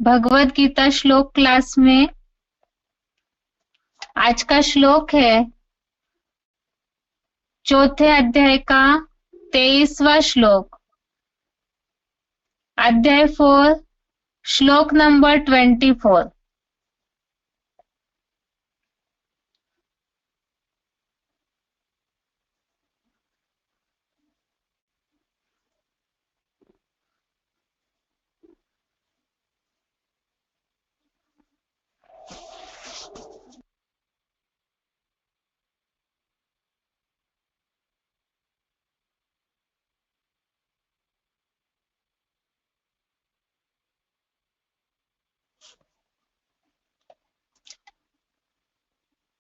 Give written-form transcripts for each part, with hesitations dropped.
भगवत गीता श्लोक क्लास में आज का श्लोक है चौथे अध्याय का 23वां श्लोक, अध्याय 4, श्लोक नंबर 24।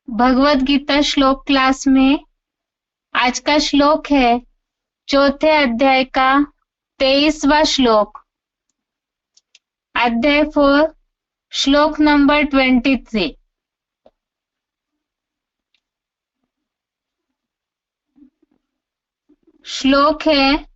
भगवत गीता श्लोक क्लास में आज का श्लोक है चौथे अध्याय का 23वां श्लोक, अध्याय 4, श्लोक नंबर 23। श्लोक है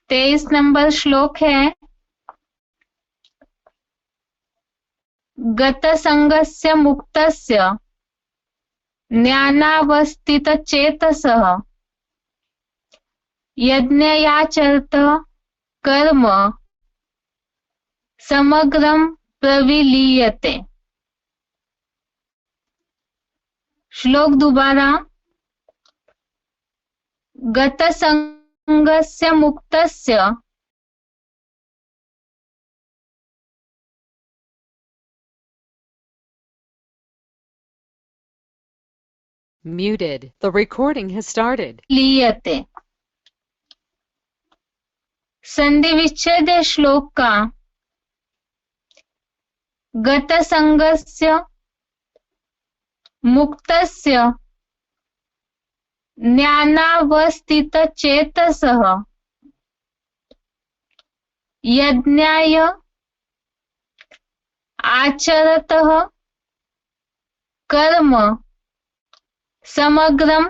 तेईस नंबर श्लोक है गतसंगस्य मुक्तस्य ज्ञानावस्थितचेतसः यज्ञयाचरत कर्म समग्रं प्रविलीयते। श्लोक दोबारा, गतसंगस्य मुक्तस्य Muted. The recording has started. लीयते। संधि विच्छेद श्लोक का गतसंगस्य मुक्तस्य ज्ञानावस्थितचेतसः यज्ञाय आचरतः कर्म समग्रं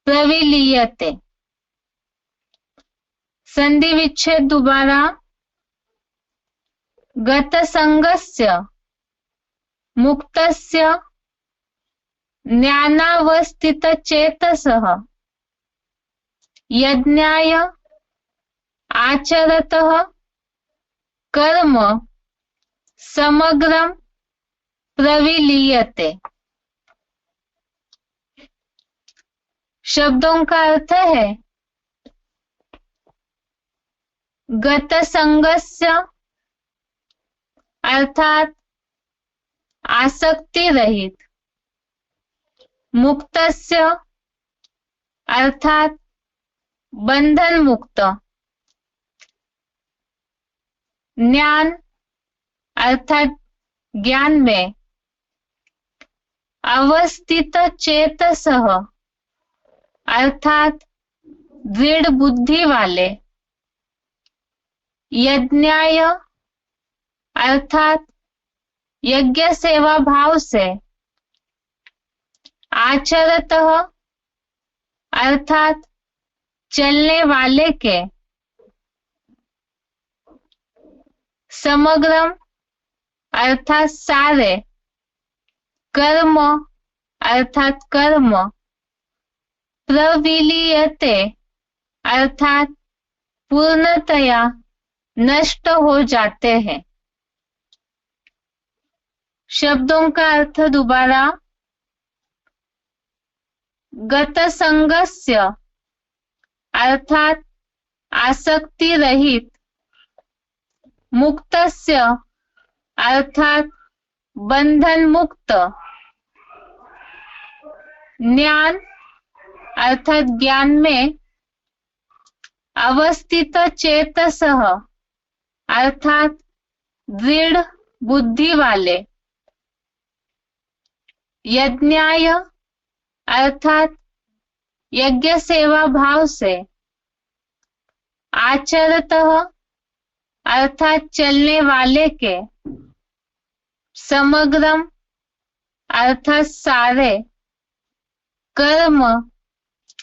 प्रविलीयते। संधि विच्छेद दोबारा, गतसंगस्य मुक्तस्य ज्ञानावस्थितचेतसः यज्ञाय आचरतः कर्म समग्रं प्रविलीयते। शब्दों का अर्थ है गतसंगस्य अर्थात आसक्ति रहित, मुक्तस्य अर्थात बंधन मुक्त, ज्ञान अर्थात ज्ञान में, अवस्थित चेतसः अर्थात दृढ़ बुद्धि वाले, यज्ञाय अर्थात यज्ञ सेवा भाव से, आचरतः अर्थात चलने वाले के, समग्रम अर्थात सारे, कर्म अर्थात कर्म, प्रविलीयते अर्थात पूर्णतया नष्ट हो जाते हैं। शब्दों का अर्थ दोबारा। गतसंगस्य अर्थात आसक्ति रहित, मुक्तस्य अर्थात बंधन मुक्त, ज्ञान अर्थात ज्ञान में, अवस्थित चेतसः अर्थात दृढ़ बुद्धि वाले, यज्ञाय अर्थात यज्ञ सेवा भाव से, आचरतः अर्थात चलने वाले के, समग्रम अर्थात सारे, कर्म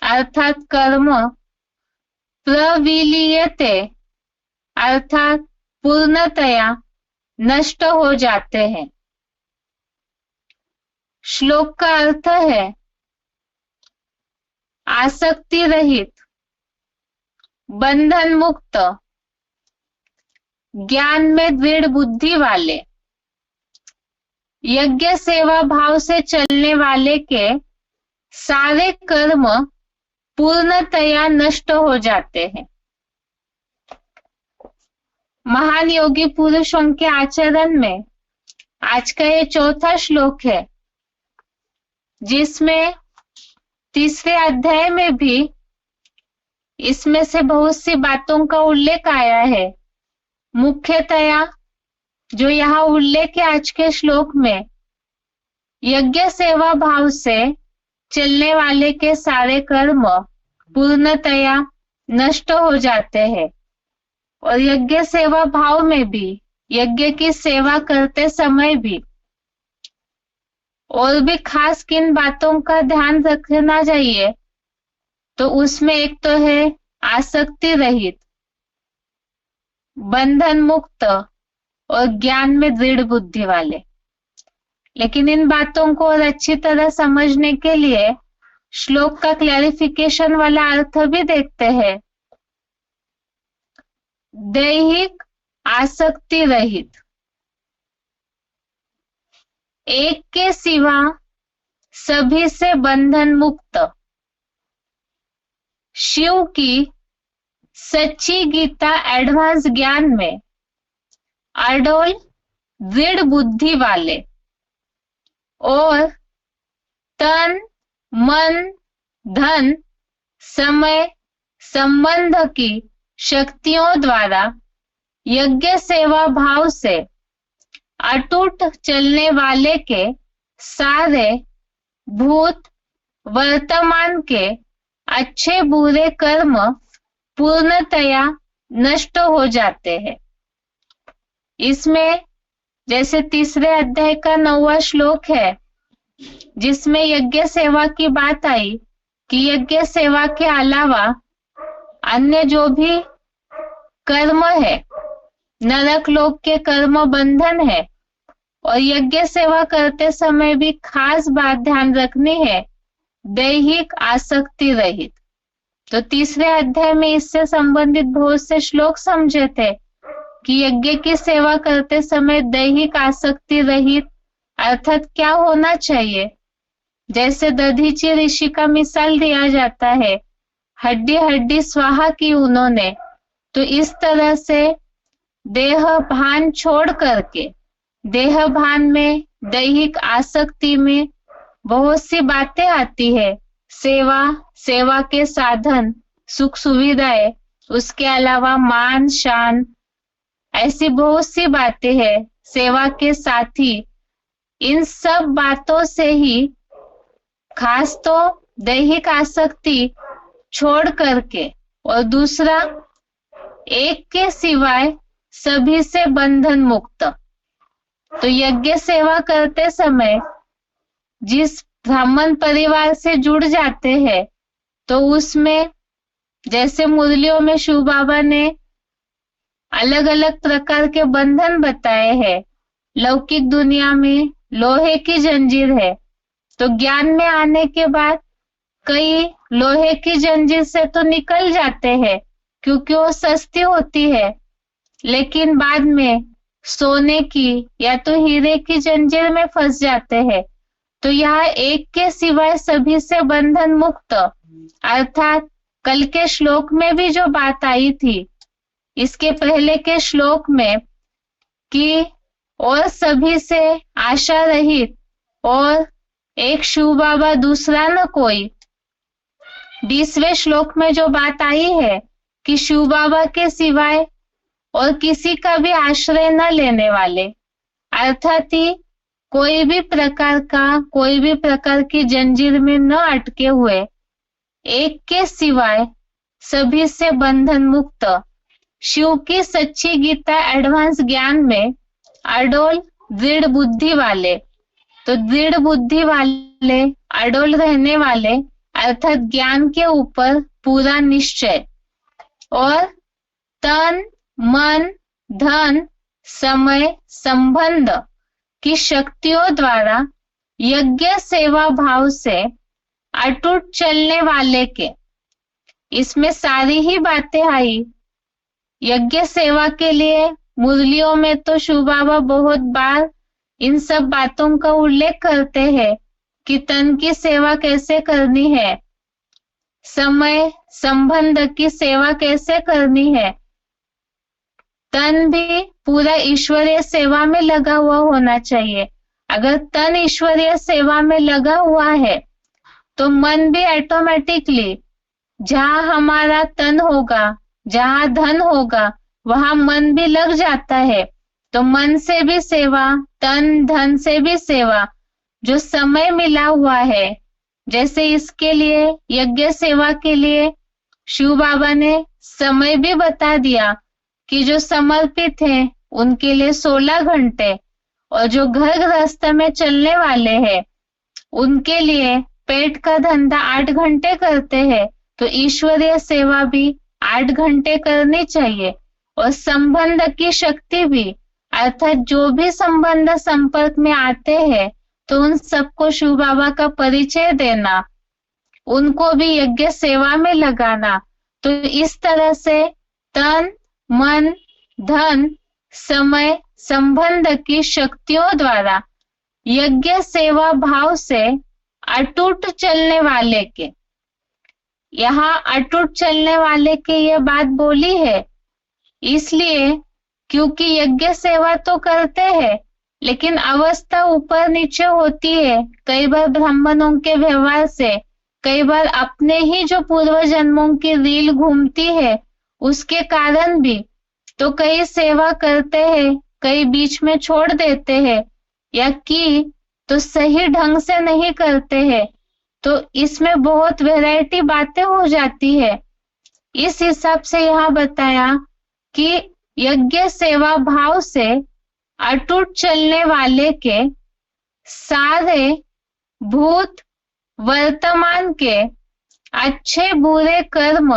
अर्थात कर्म, प्रविलीयते अर्थात पूर्णतया नष्ट हो जाते हैं। श्लोक का अर्थ है आसक्ति रहित, बंधन मुक्त, ज्ञान में दृढ़ बुद्धि वाले, यज्ञ सेवा भाव से चलने वाले के सारे कर्म पूर्णतया नष्ट हो जाते हैं। महान योगी पुरुषों के आचरण में आज का ये चौथा श्लोक है, जिसमें तीसरे अध्याय में भी इसमें से बहुत सी बातों का उल्लेख आया है। मुख्यतया जो यहाँ उल्लेख है आज के श्लोक में, यज्ञ सेवा भाव से चलने वाले के सारे कर्म पूर्णतया नष्ट हो जाते हैं। और यज्ञ सेवा भाव में भी, यज्ञ की सेवा करते समय भी और भी खास किन बातों का ध्यान रखना चाहिए, तो उसमें एक तो है आसक्ति रहित, बंधन मुक्त और ज्ञान में दृढ़ बुद्धि वाले। लेकिन इन बातों को और अच्छी तरह समझने के लिए श्लोक का क्लैरिफिकेशन वाला अर्थ भी देखते हैं। दैहिक आसक्ति रहित, एक के सिवा सभी से बंधन मुक्त, शिव की सच्ची गीता एडवांस ज्ञान में अडोल दृढ़ बुद्धि वाले और तन मन धन समय संबंध की शक्तियों द्वारा यज्ञ सेवा भाव से अटूट चलने वाले के सारे भूत वर्तमान के अच्छे बुरे कर्म पूर्णतया नष्ट हो जाते हैं। इसमें जैसे तीसरे अध्याय का 9वां श्लोक है, जिसमें यज्ञ सेवा की बात आई कि यज्ञ सेवा के अलावा अन्य जो भी कर्म है, नरक लोक के कर्म बंधन है, और यज्ञ सेवा करते समय भी खास बात ध्यान रखनी है, दैहिक आसक्ति रहित। तो तीसरे अध्याय में इससे संबंधित बहुत से श्लोक समझे थे कि यज्ञ की सेवा करते समय दैहिक आसक्ति रहित अर्थात क्या होना चाहिए। जैसे दधीची ऋषि का मिसाल दिया जाता है, हड्डी हड्डी स्वाहा की उन्होंने, तो इस तरह से देह भान छोड़ करके, देह भान में दैहिक आसक्ति में बहुत सी बातें आती है, सेवा, सेवा के साधन, सुख सुविधाएं, उसके अलावा मान शान, ऐसी बहुत सी बातें हैं, सेवा के साथी। इन सब बातों से ही खास तो दैहिक आसक्ति छोड़ करके, और दूसरा एक के सिवाय सभी से बंधन मुक्त। तो यज्ञ सेवा करते समय जिस ब्राह्मण परिवार से जुड़ जाते हैं, तो उसमें जैसे मुरलियों में शिव बाबा ने अलग अलग प्रकार के बंधन बताए हैं, लौकिक दुनिया में लोहे की जंजीर है। तो ज्ञान में आने के बाद कई लोहे की जंजीर से तो निकल जाते हैं क्योंकि वो सस्ती होती है, लेकिन बाद में सोने की या तो हीरे की जंजीर में फंस जाते हैं। तो यहाँ एक के सिवाय सभी से बंधन मुक्त, अर्थात कल के श्लोक में भी जो बात आई थी, इसके पहले के श्लोक में कि और सभी से आशा रहित और एक शिव बाबा दूसरा न कोई, 20वें श्लोक में जो बात आई है कि शिव बाबा के सिवाय और किसी का भी आश्रय न लेने वाले, अर्थात ही कोई भी प्रकार की जंजीर में न अटके हुए, एक के सिवाय सभी से बंधन मुक्त, शिव की सच्ची गीता एडवांस ज्ञान में अडोल दृढ़ बुद्धि वाले। तो दृढ़ बुद्धि वाले, अडोल रहने वाले, अर्थात ज्ञान के ऊपर पूरा निश्चय, और तन मन धन समय संबंध की शक्तियों द्वारा यज्ञ सेवा भाव से अटूट चलने वाले के। इसमें सारी ही बातें आई। यज्ञ सेवा के लिए मुरलियों में तो शिव बाबा बहुत बार इन सब बातों का उल्लेख करते हैं कि तन की सेवा कैसे करनी है, समय संबंध की सेवा कैसे करनी है। तन भी पूरा ईश्वरीय सेवा में लगा हुआ होना चाहिए। अगर तन ईश्वरीय सेवा में लगा हुआ है तो मन भी ऑटोमेटिकली, जहां हमारा तन होगा, जहां धन होगा, वहां मन भी लग जाता है। तो मन से भी सेवा, तन धन से भी सेवा, जो समय मिला हुआ है, जैसे इसके लिए यज्ञ सेवा के लिए शिव बाबा ने समय भी बता दिया कि जो समर्पित हैं उनके लिए 16 घंटे, और जो घर गृहस्थ में चलने वाले हैं उनके लिए पेट का धंधा 8 घंटे करते हैं। तो ईश्वरीय सेवा भी 8 घंटे करनी चाहिए। और संबंध की शक्ति भी, अर्थात जो भी संबंध संपर्क में आते हैं तो उन सबको शिव बाबा का परिचय देना, उनको भी यज्ञ सेवा में लगाना। तो इस तरह से तन मन धन समय संबंध की शक्तियों द्वारा यज्ञ सेवा भाव से अटूट चलने वाले के, यहाँ अटूट चलने वाले के ये बात बोली है इसलिए क्योंकि यज्ञ सेवा तो करते हैं लेकिन अवस्था ऊपर नीचे होती है। कई बार ब्राह्मणों के व्यवहार से, कई बार अपने ही जो पूर्व जन्मों की रील घूमती है उसके कारण भी, तो कई सेवा करते हैं, कई बीच में छोड़ देते हैं, या कि तो सही ढंग से नहीं करते हैं। तो इसमें बहुत वैरायटी बातें हो जाती है। इस हिसाब से यहाँ बताया कि यज्ञ सेवा भाव से अटूट चलने वाले के सारे भूत वर्तमान के अच्छे बुरे कर्म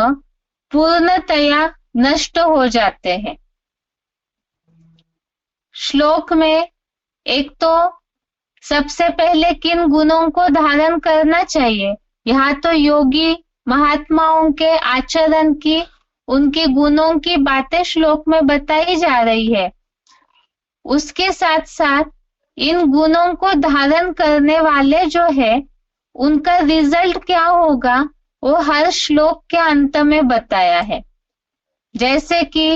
पूर्णतया नष्ट हो जाते हैं। श्लोक में एक तो सबसे पहले किन गुणों को धारण करना चाहिए, यहाँ तो योगी महात्माओं के आचरण की, उनके गुणों की बातें श्लोक में बताई जा रही है। उसके साथ साथ इन गुणों को धारण करने वाले जो है उनका रिजल्ट क्या होगा वो हर श्लोक के अंत में बताया है। जैसे कि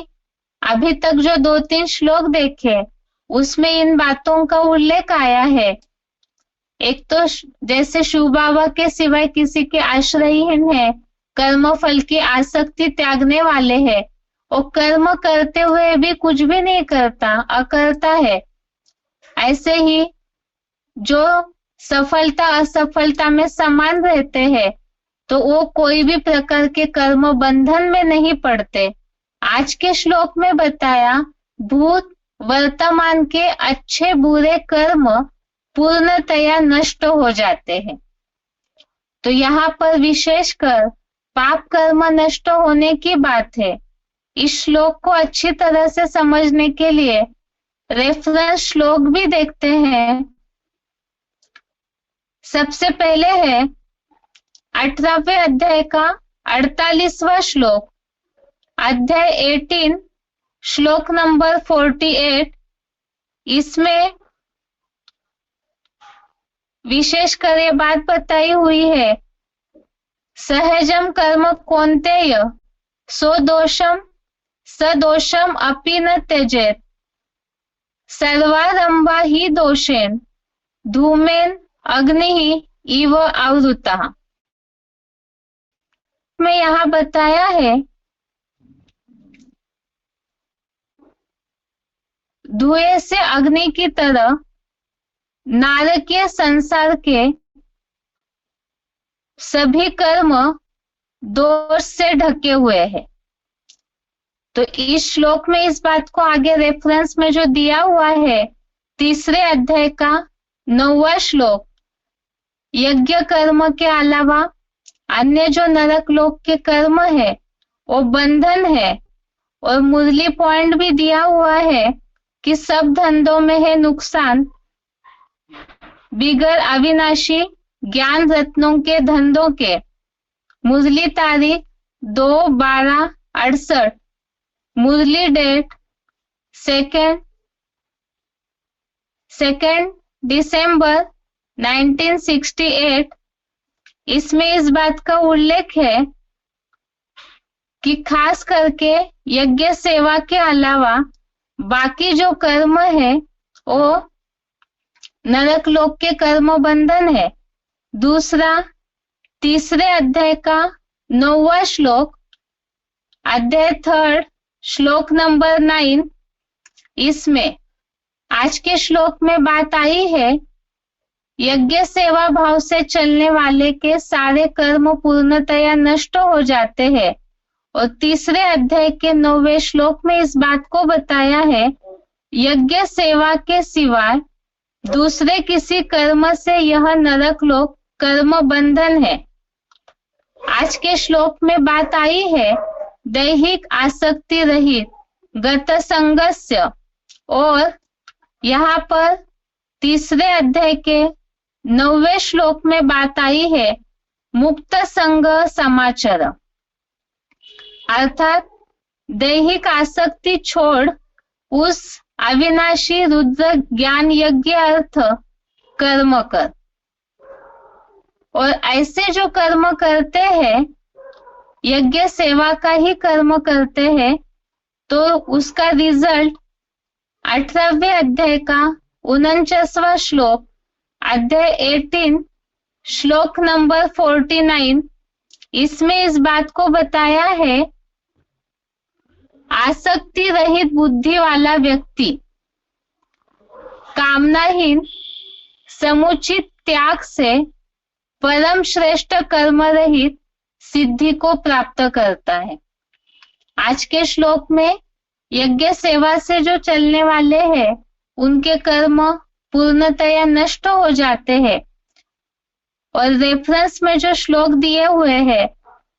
अभी तक जो 2-3 श्लोक देखे उसमें इन बातों का उल्लेख आया है। एक तो जैसे शिव बाबा के सिवाय किसी के आश्रयहीन है, कर्म फल की आसक्ति त्यागने वाले हैं, और कर्म करते हुए भी कुछ भी नहीं करता, अकर्ता है। ऐसे ही जो सफलता असफलता में समान रहते हैं तो वो कोई भी प्रकार के कर्म बंधन में नहीं पड़ते। आज के श्लोक में बताया भूत वर्तमान के अच्छे बुरे कर्म पूर्णतया नष्ट हो जाते हैं। तो यहाँ पर विशेषकर पाप कर्म नष्ट होने की बात है। इस श्लोक को अच्छी तरह से समझने के लिए रेफरेंस श्लोक भी देखते हैं। सबसे पहले है 18वें अध्याय का 48वां श्लोक, अध्याय 18 श्लोक नंबर 48। इसमें विशेषकर ये बात बताई हुई है, सहजम कर्म कौन्तेय सोदोषम सदोषम अपि न त्यजेत सर्वारंभा ही दोषेन धूमेन अग्नि इव आवृता। में यहाँ बताया है धुएं से अग्नि की तरह नारकीय संसार के सभी कर्म दोष से ढके हुए हैं। तो इस श्लोक में इस बात को आगे रेफरेंस में जो दिया हुआ है, तीसरे अध्याय का 9वां श्लोक, यज्ञ कर्म के अलावा अन्य जो नरक लोक के कर्म है वो बंधन है। और मुरली पॉइंट भी दिया हुआ है कि सब धंधों में है नुकसान, बिगर अविनाशी ज्ञान रत्नों के धंधों के। मुरली तारीख 2/12/68, मुरली डेट 2 दिसंबर 1968। इसमें इस बात का उल्लेख है कि खास करके यज्ञ सेवा के अलावा बाकी जो कर्म है वो नरक लोक के कर्म बंधन है। दूसरा, तीसरे अध्याय का 9वां श्लोक, अध्याय 3 श्लोक नंबर 9। इसमें आज के श्लोक में बात आई है यज्ञ सेवा भाव से चलने वाले के सारे कर्म पूर्णतया नष्ट हो जाते हैं। और तीसरे अध्याय के 9वें श्लोक में इस बात को बताया है यज्ञ सेवा के सिवाय दूसरे किसी कर्म से यह नरक लोक कर्म बंधन है। आज के श्लोक में बात आई है दैहिक आसक्ति रहित गत संगस्य। और यहाँ पर तीसरे अध्याय के 9वें श्लोक में बात आई है मुक्त संग समाचार, अर्थात दैहिक आसक्ति छोड़ उस अविनाशी रुद्र ज्ञान यज्ञ अर्थ कर्म कर। और ऐसे जो कर्म करते हैं, यज्ञ सेवा का ही कर्म करते हैं, तो उसका रिजल्ट 18वें अध्याय का 49वां श्लोक, अध्याय 18 श्लोक नंबर 49। इसमें इस बात को बताया है आसक्ति रहित बुद्धि वाला व्यक्ति कामनाहीन समुचित त्याग से परम श्रेष्ठ कर्म रहित सिद्धि को प्राप्त करता है। आज के श्लोक में यज्ञ सेवा से जो चलने वाले हैं उनके कर्म पूर्णतया नष्ट हो जाते हैं। और रेफरेंस में जो श्लोक दिए हुए हैं,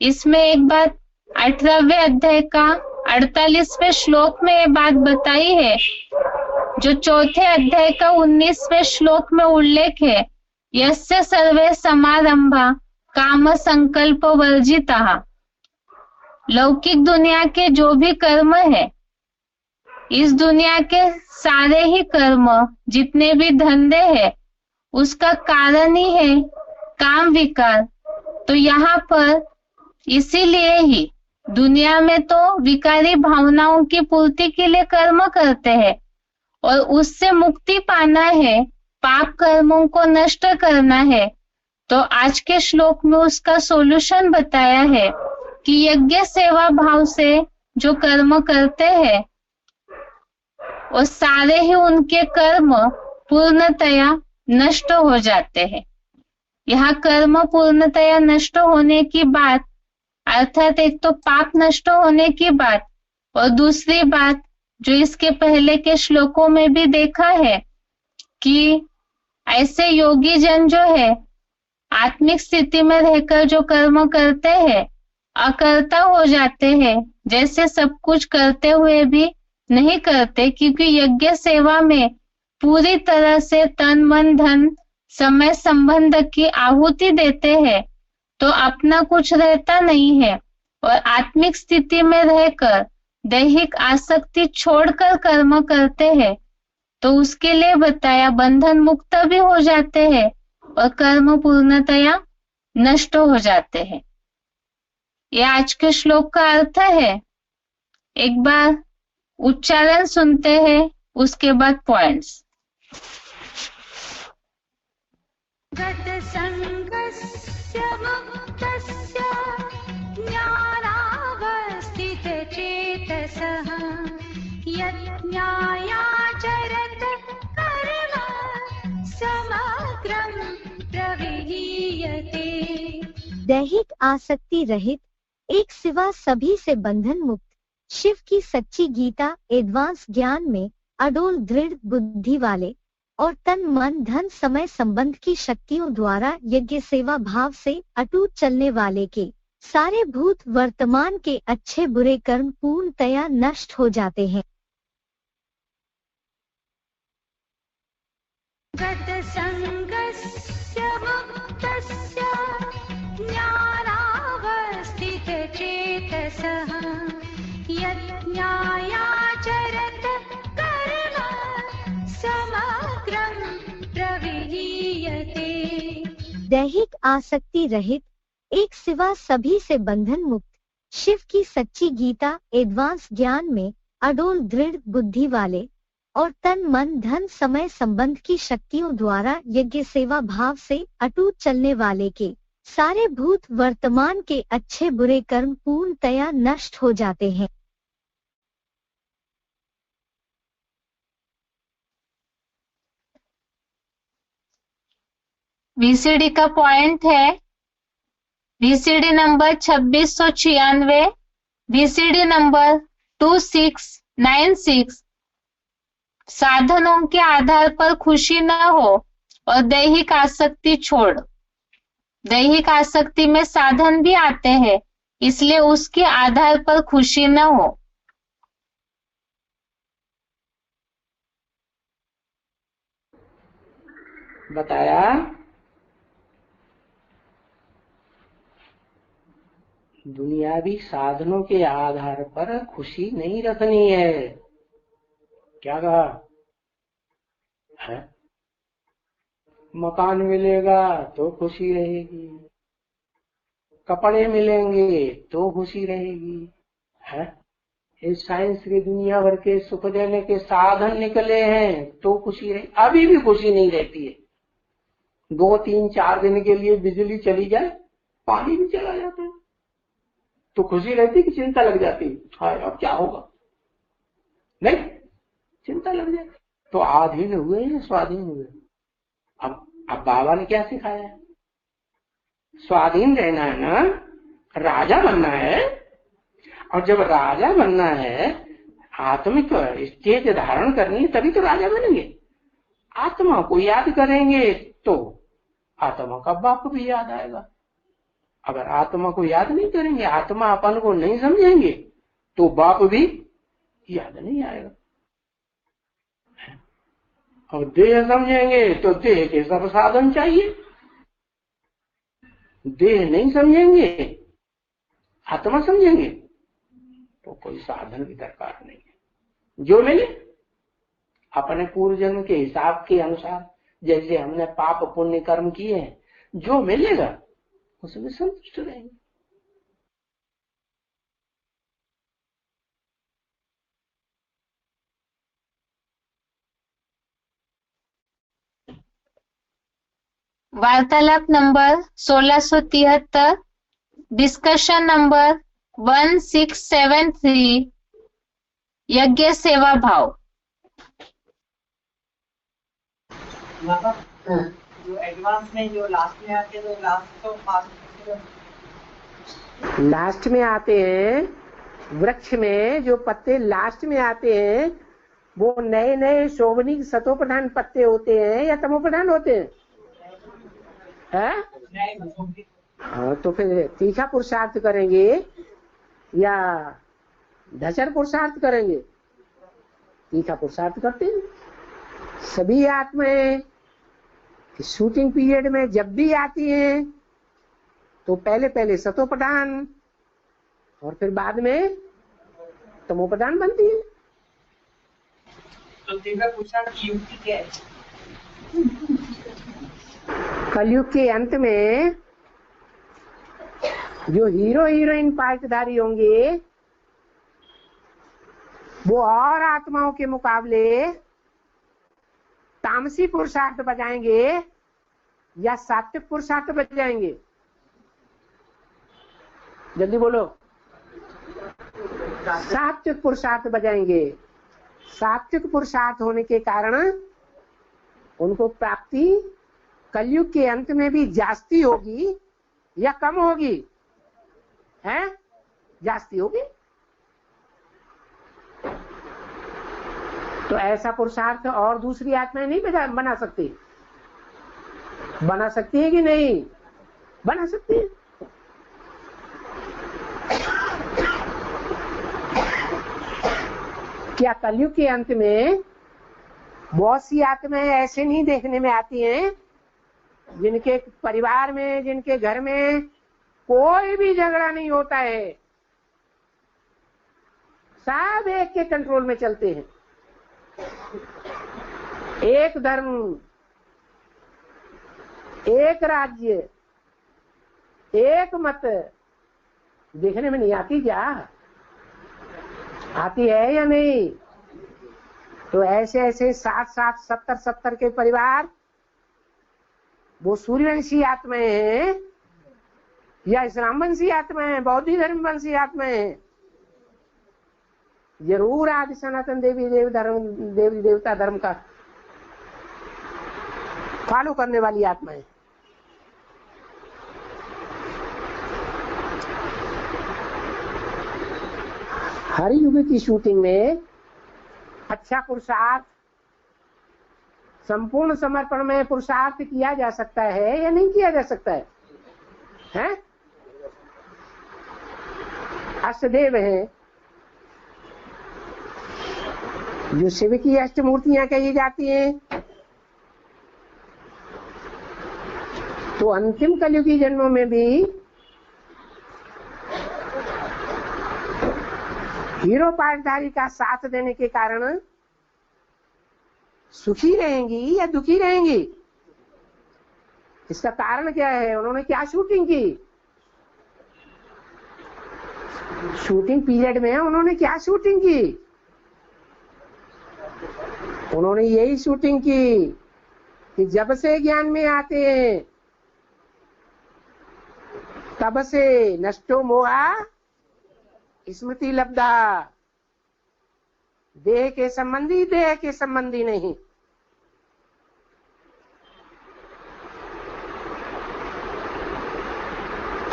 इसमें एक बात 18वें अध्याय का 48वें श्लोक में ये बात बताई है, जो चौथे अध्याय का 19वें श्लोक में उल्लेख है यस्य सर्वे समारंभा काम संकल्प वर्जिता। लौकिक दुनिया के जो भी कर्म है, इस दुनिया के सारे ही कर्म जितने भी धंधे हैं, उसका कारण ही है काम विकार। तो यहाँ पर इसीलिए ही दुनिया में तो विकारी भावनाओं की पूर्ति के लिए कर्म करते हैं और उससे मुक्ति पाना है, पाप कर्मों को नष्ट करना है। तो आज के श्लोक में उसका सॉल्यूशन बताया है कि यज्ञ सेवा भाव से जो कर्म करते हैं वो सारे ही उनके कर्म पूर्णतया नष्ट हो जाते हैं। यहाँ कर्म पूर्णतया नष्ट होने की बात, अर्थात एक तो पाप नष्ट होने की बात, और दूसरी बात जो इसके पहले के श्लोकों में भी देखा है कि ऐसे योगी जन जो है आत्मिक स्थिति में रहकर जो कर्म करते हैं अकर्ता हो जाते हैं, जैसे सब कुछ करते हुए भी नहीं करते, क्योंकि यज्ञ सेवा में पूरी तरह से तन मन धन समय संबंध की आहुति देते हैं तो अपना कुछ रहता नहीं है, और आत्मिक स्थिति में रहकर दैहिक आसक्ति छोड़कर कर्म करते हैं तो उसके लिए बताया बंधन मुक्त भी हो जाते हैं और कर्म पूर्णतया नष्ट हो जाते हैं। ये आज के श्लोक का अर्थ है। एक बार उच्चारण सुनते हैं, उसके बाद पॉइंट्स। गतसङ्गस्य मुक्तस्य ज्ञानावस्थितचेतसः यज्ञायाचरत कर्म समग्रं प्रविलीयते। दैहिक आसक्ति रहित, एक सिवा सभी से बंधन मुक्त, शिव की सच्ची गीता एडवांस ज्ञान में अडोल दृढ़ बुद्धि वाले और तन मन धन समय संबंध की शक्तियों द्वारा यज्ञ सेवा भाव से अटूट चलने वाले के सारे भूत वर्तमान के अच्छे बुरे कर्म पूर्णतया नष्ट हो जाते हैं। गतसङ्गस्य मुक्तस्य ज्ञानावस्थितचेतसः यज्ञायाचरत कर्म समग्रं प्रविलीयते। दैहिक आसक्ति रहित, एक सिवा सभी से बंधन मुक्त, शिव की सच्ची गीता एडवांस ज्ञान में अडोल दृढ़ बुद्धि वाले और तन मन धन समय संबंध की शक्तियों द्वारा यज्ञ सेवा भाव से अटूट चलने वाले के सारे भूत वर्तमान के अच्छे बुरे कर्म पूर्णतया नष्ट हो जाते हैं। वीसीडी का पॉइंट है वीसीडी नंबर 2696, वीसीडी नंबर 2696। साधनों के आधार पर खुशी न हो और दैहिक आसक्ति छोड़। दैहिक आसक्ति में साधन भी आते हैं, इसलिए उसके आधार पर खुशी न हो। बताया दुनियावी साधनों के आधार पर खुशी नहीं रखनी है। क्या कहा है? मकान मिलेगा तो खुशी रहेगी, कपड़े मिलेंगे तो खुशी रहेगी, है? इस साइंस की दुनिया भर के सुख देने के साधन निकले हैं तो खुशी रहे। अभी भी खुशी नहीं रहती है। 2-3-4 दिन के लिए बिजली चली जाए, पानी भी चला जाता है तो खुशी रहती कि चिंता लग जाती? हाय अब क्या होगा, नहीं चिंता लग जाती। तो आधीन हुए या स्वाधीन हुए? अब बाबा ने क्या सिखाया? स्वाधीन रहना है ना, राजा बनना है। और जब राजा बनना है, आत्मिक स्टेज धारण करनी है, तभी तो राजा बनेंगे। आत्मा को याद करेंगे तो आत्मा का बाप भी याद आएगा। अगर आत्मा को याद नहीं करेंगे, आत्मा अपन को नहीं समझेंगे तो बाप भी याद नहीं आएगा। और देह समझेंगे तो देह के सब साधन चाहिए। देह नहीं समझेंगे, आत्मा समझेंगे तो कोई साधन की दरकार नहीं है। जो मिले अपने पूर्व जन्म के हिसाब के अनुसार, जैसे हमने पाप पुण्य कर्म किए हैं, जो मिलेगा उसमें संतुष्ट रहेंगे। वार्तालाप नंबर 1673, डिस्कशन नंबर 1673, यज्ञ सेवा भाव। जो एडवांस में जो लास्ट में आते हैं, तो लास्ट तो लास्ट में आते हैं। वृक्ष में जो पत्ते लास्ट में आते हैं वो नए नए शोभनीय सतो प्रधान पत्ते होते हैं या तमो प्रधान होते हैं? हाँ, तो फिर तीखा पुरुषार्थ करेंगे या धचर पुरुषार्थ करेंगे? तीखा पुरुषार्थ करते हैं। सभी आत्माएं शूटिंग पीरियड में जब भी आती हैं तो पहले पहले सतोप्रधान और फिर बाद में तमोप्रधान बनती है। तो तीव्र पुरुषार्थ की युक्ति क्या है? कलयुग के अंत में जो हीरो हीरोइन पात्रधारी होंगे वो और आत्माओं के मुकाबले तामसी पुरुषार्थ बजाएंगे या सात्विक पुरुषार्थ बजाएंगे? जल्दी बोलो। सात्विक पुरुषार्थ बजाएंगे। सात्विक पुरुषार्थ होने के कारण उनको प्राप्ति कलयुग के अंत में भी जास्ती होगी या कम होगी? है जास्ती होगी। तो ऐसा पुरुषार्थ और दूसरी आत्माएं नहीं बना सकती? बना सकती है कि नहीं? बना सकती है। क्या कलयुग के अंत में बहुत सी आत्माएं ऐसे नहीं देखने में आती हैं जिनके परिवार में, जिनके घर में कोई भी झगड़ा नहीं होता है, सब एक के कंट्रोल में चलते हैं, एक धर्म, एक राज्य, एक मत? देखने में नहीं आती क्या? आती है या नहीं? तो ऐसे ऐसे 60-60, 70-70 के परिवार वो सूर्यवंशी आत्माएं हैं या इस्लाम वंशी आत्माएं हैं, बौद्ध धर्म वंशी आत्माएं हैं? जरूर आदि सनातन देवी देवता धर्म का फॉलो करने वाली आत्माएं। हर युग की शूटिंग में अच्छा पुरुषार्थ, संपूर्ण समर्पण में पुरुषार्थ किया जा सकता है या नहीं किया जा सकता है? हैं? अष्टदेव हैं जो शिव की अष्टमूर्तियां कही जाती हैं। तो अंतिम कलयुगी जन्मों में भी हीरो पाठधारी का साथ देने के कारण सुखी रहेंगी या दुखी रहेंगी? इसका कारण क्या है? उन्होंने क्या शूटिंग की? शूटिंग पीरियड में उन्होंने क्या शूटिंग की? उन्होंने यही शूटिंग की कि जब से ज्ञान में आते हैं तब से नष्टो मोहा स्मृति लब्धा। देह के संबंधी नहीं।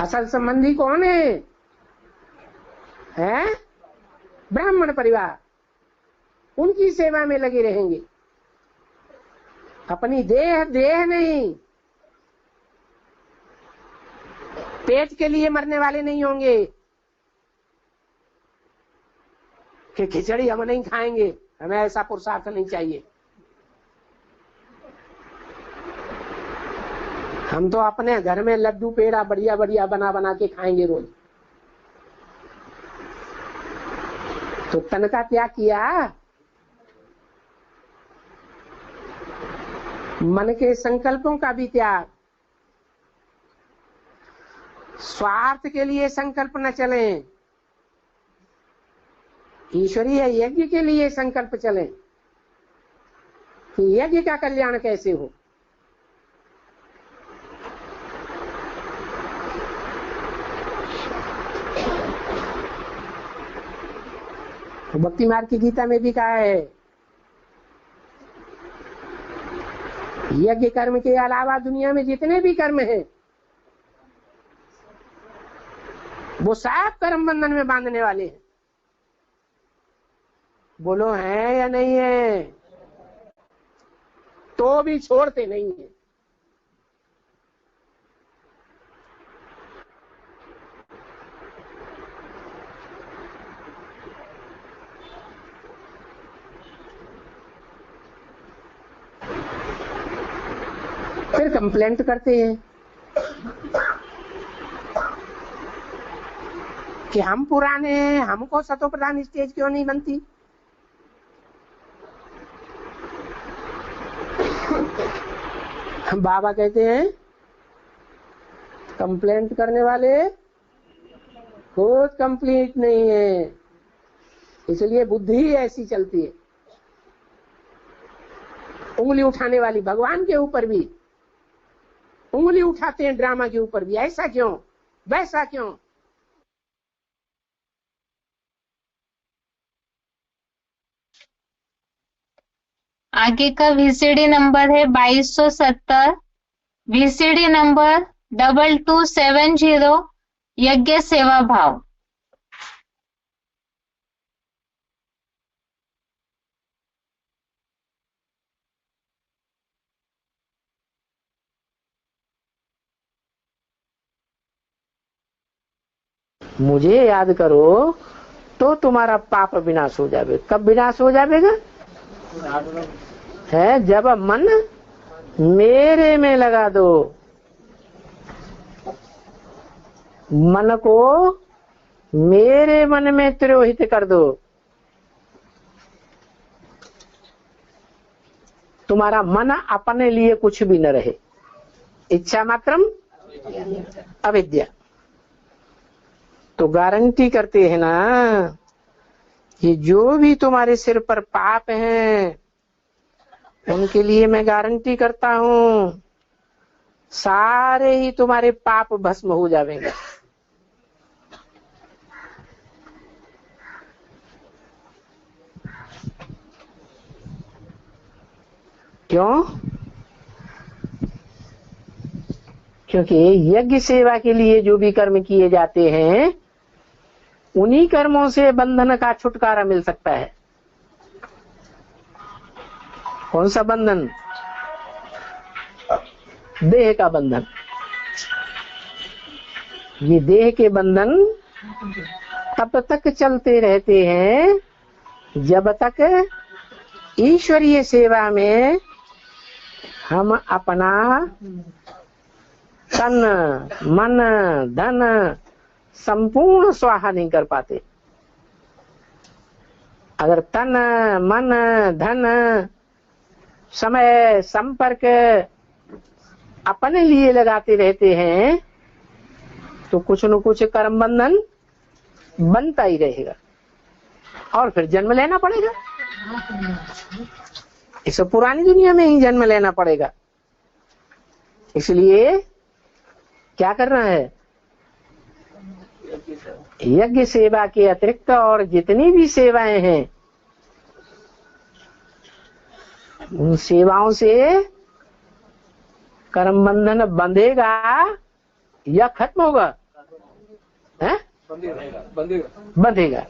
असल संबंधी कौन है? हैं? ब्राह्मण परिवार। उनकी सेवा में लगे रहेंगे। अपनी देह नहीं, पेट के लिए मरने वाले नहीं होंगे कि खिचड़ी हम नहीं खाएंगे, हमें ऐसा पुरुषार्थ नहीं चाहिए। हम तो अपने घर में लड्डू पेड़ा बढ़िया बढ़िया बना के खाएंगे रोज। तो तन का त्याग किया, मन के संकल्पों का भी त्याग। स्वार्थ के लिए संकल्प न चलें, ईश्वरीय यज्ञ के लिए संकल्प चलें कि यज्ञ का कल्याण कैसे हो। भक्ति मार्ग की गीता में भी कहा है, यज्ञ कर्म के अलावा दुनिया में जितने भी कर्म हैं वो सब कर्म बंधन में बांधने वाले हैं। बोलो है या नहीं है? तो भी छोड़ते नहीं है। फिर कंप्लेंट करते हैं कि हम पुराने हैं, हमको सतो प्रधान स्टेज क्यों नहीं बनती। बाबा कहते हैं कंप्लेंट करने वाले खुद कंप्लीट नहीं है, इसलिए बुद्धि ऐसी चलती है। उंगली उठाने वाली भगवान के ऊपर भी उंगली उठाते हैं, ड्रामा के ऊपर भी, ऐसा क्यों वैसा क्यों। आगे का VCD नंबर है 2270, VCD नंबर 2270, यज्ञ सेवा भाव। मुझे याद करो तो तुम्हारा पाप विनाश हो जावे। कब विनाश हो जाएगा? है जब मन मेरे में लगा दो, मन को मेरे मन में तिरोहित कर दो। तुम्हारा मन अपने लिए कुछ भी न रहे, इच्छा मात्रम अविद्या। तो गारंटी करते हैं ना कि जो भी तुम्हारे सिर पर पाप हैं उनके लिए मैं गारंटी करता हूं सारे ही तुम्हारे पाप भस्म हो जाएंगे। क्यों? क्योंकि यज्ञ सेवा के लिए जो भी कर्म किए जाते हैं उन्हीं कर्मों से बंधन का छुटकारा मिल सकता है। कौन सा बंधन? देह का बंधन। ये देह के बंधन तब तक चलते रहते हैं जब तक ईश्वरीय सेवा में हम अपना तन मन धन संपूर्ण स्वाहा नहीं कर पाते। अगर तन मन धन समय संपर्क अपने लिए लगाते रहते हैं तो कुछ न कुछ कर्म बंधन बनता ही रहेगा और फिर जन्म लेना पड़ेगा। इस पुरानी दुनिया में ही जन्म लेना पड़ेगा। इसलिए क्या करना है? यज्ञ सेवा के अतिरिक्त और जितनी भी सेवाएं हैं उन सेवाओं से कर्म बंधन बंधेगा या खत्म होगा? है? बंधेगा।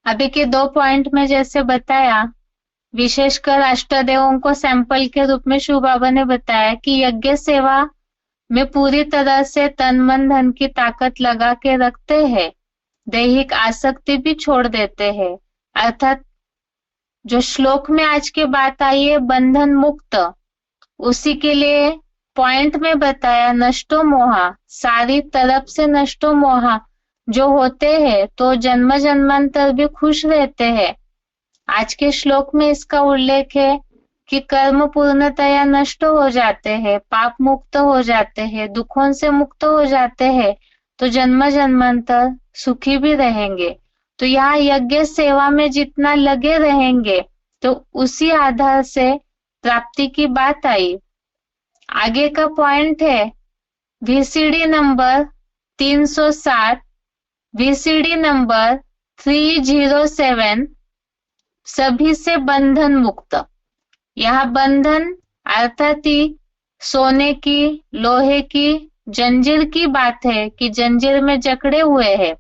अभी के 2 पॉइंट में जैसे बताया, विशेषकर अष्टदेवों को सैंपल के रूप में शिव बाबा ने बताया कि यज्ञ सेवा में पूरी तरह से तन मन धन की ताकत लगा के रखते हैं, दैहिक आसक्ति भी छोड़ देते हैं। अर्थात जो श्लोक में आज की बात आई है बंधन मुक्त, उसी के लिए पॉइंट में बताया नष्टो मोहा, सारी तरफ से नष्टो मोहा जो होते हैं तो जन्म जन्मांतर भी खुश रहते हैं। आज के श्लोक में इसका उल्लेख है कि कर्म पूर्णतया नष्ट हो जाते हैं, पाप मुक्त हो जाते हैं, दुखों से मुक्त हो जाते हैं, तो जन्म जन्मांतर सुखी भी रहेंगे। तो यहाँ यज्ञ सेवा में जितना लगे रहेंगे तो उसी आधार से प्राप्ति की बात आई। आगे का पॉइंट है VCD नंबर 360, VCD नंबर 307, सभी से बंधन मुक्त। यह बंधन अर्थात ही सोने की लोहे की जंजीर की बात है कि जंजीर में जकड़े हुए हैं,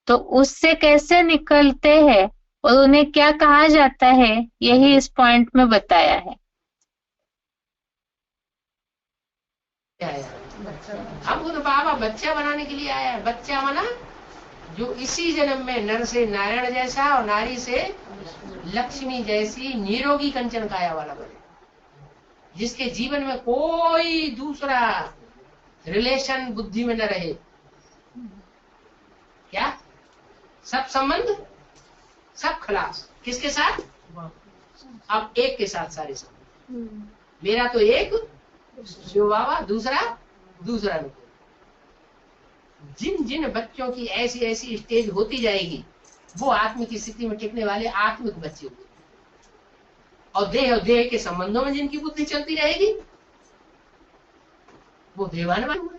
तो उससे कैसे निकलते हैं और उन्हें क्या कहा जाता है, यही इस पॉइंट में बताया है। हमको तो बाबा बच्चा बनाने के लिए आया है। बच्चा बना जो इसी जन्म में नर से नारायण जैसा और नारी से लक्ष्मी जैसी निरोगी कंचन काया वाला बने, जिसके जीवन में कोई दूसरा रिलेशन बुद्धि में न रहे। क्या? सब संबंध, सब खलास। किसके साथ? अब एक के साथ सारे संबंध। मेरा तो एक शिव बाबा, दूसरा नहीं। जिन जिन बच्चों की ऐसी ऐसी स्टेज होती जाएगी, वो आत्मिक स्थिति में टिकने वाले आत्मिक बच्चे होंगे। और देह के संबंधों में जिनकी बुद्धि चलती रहेगी, वो देवान बनेंगे।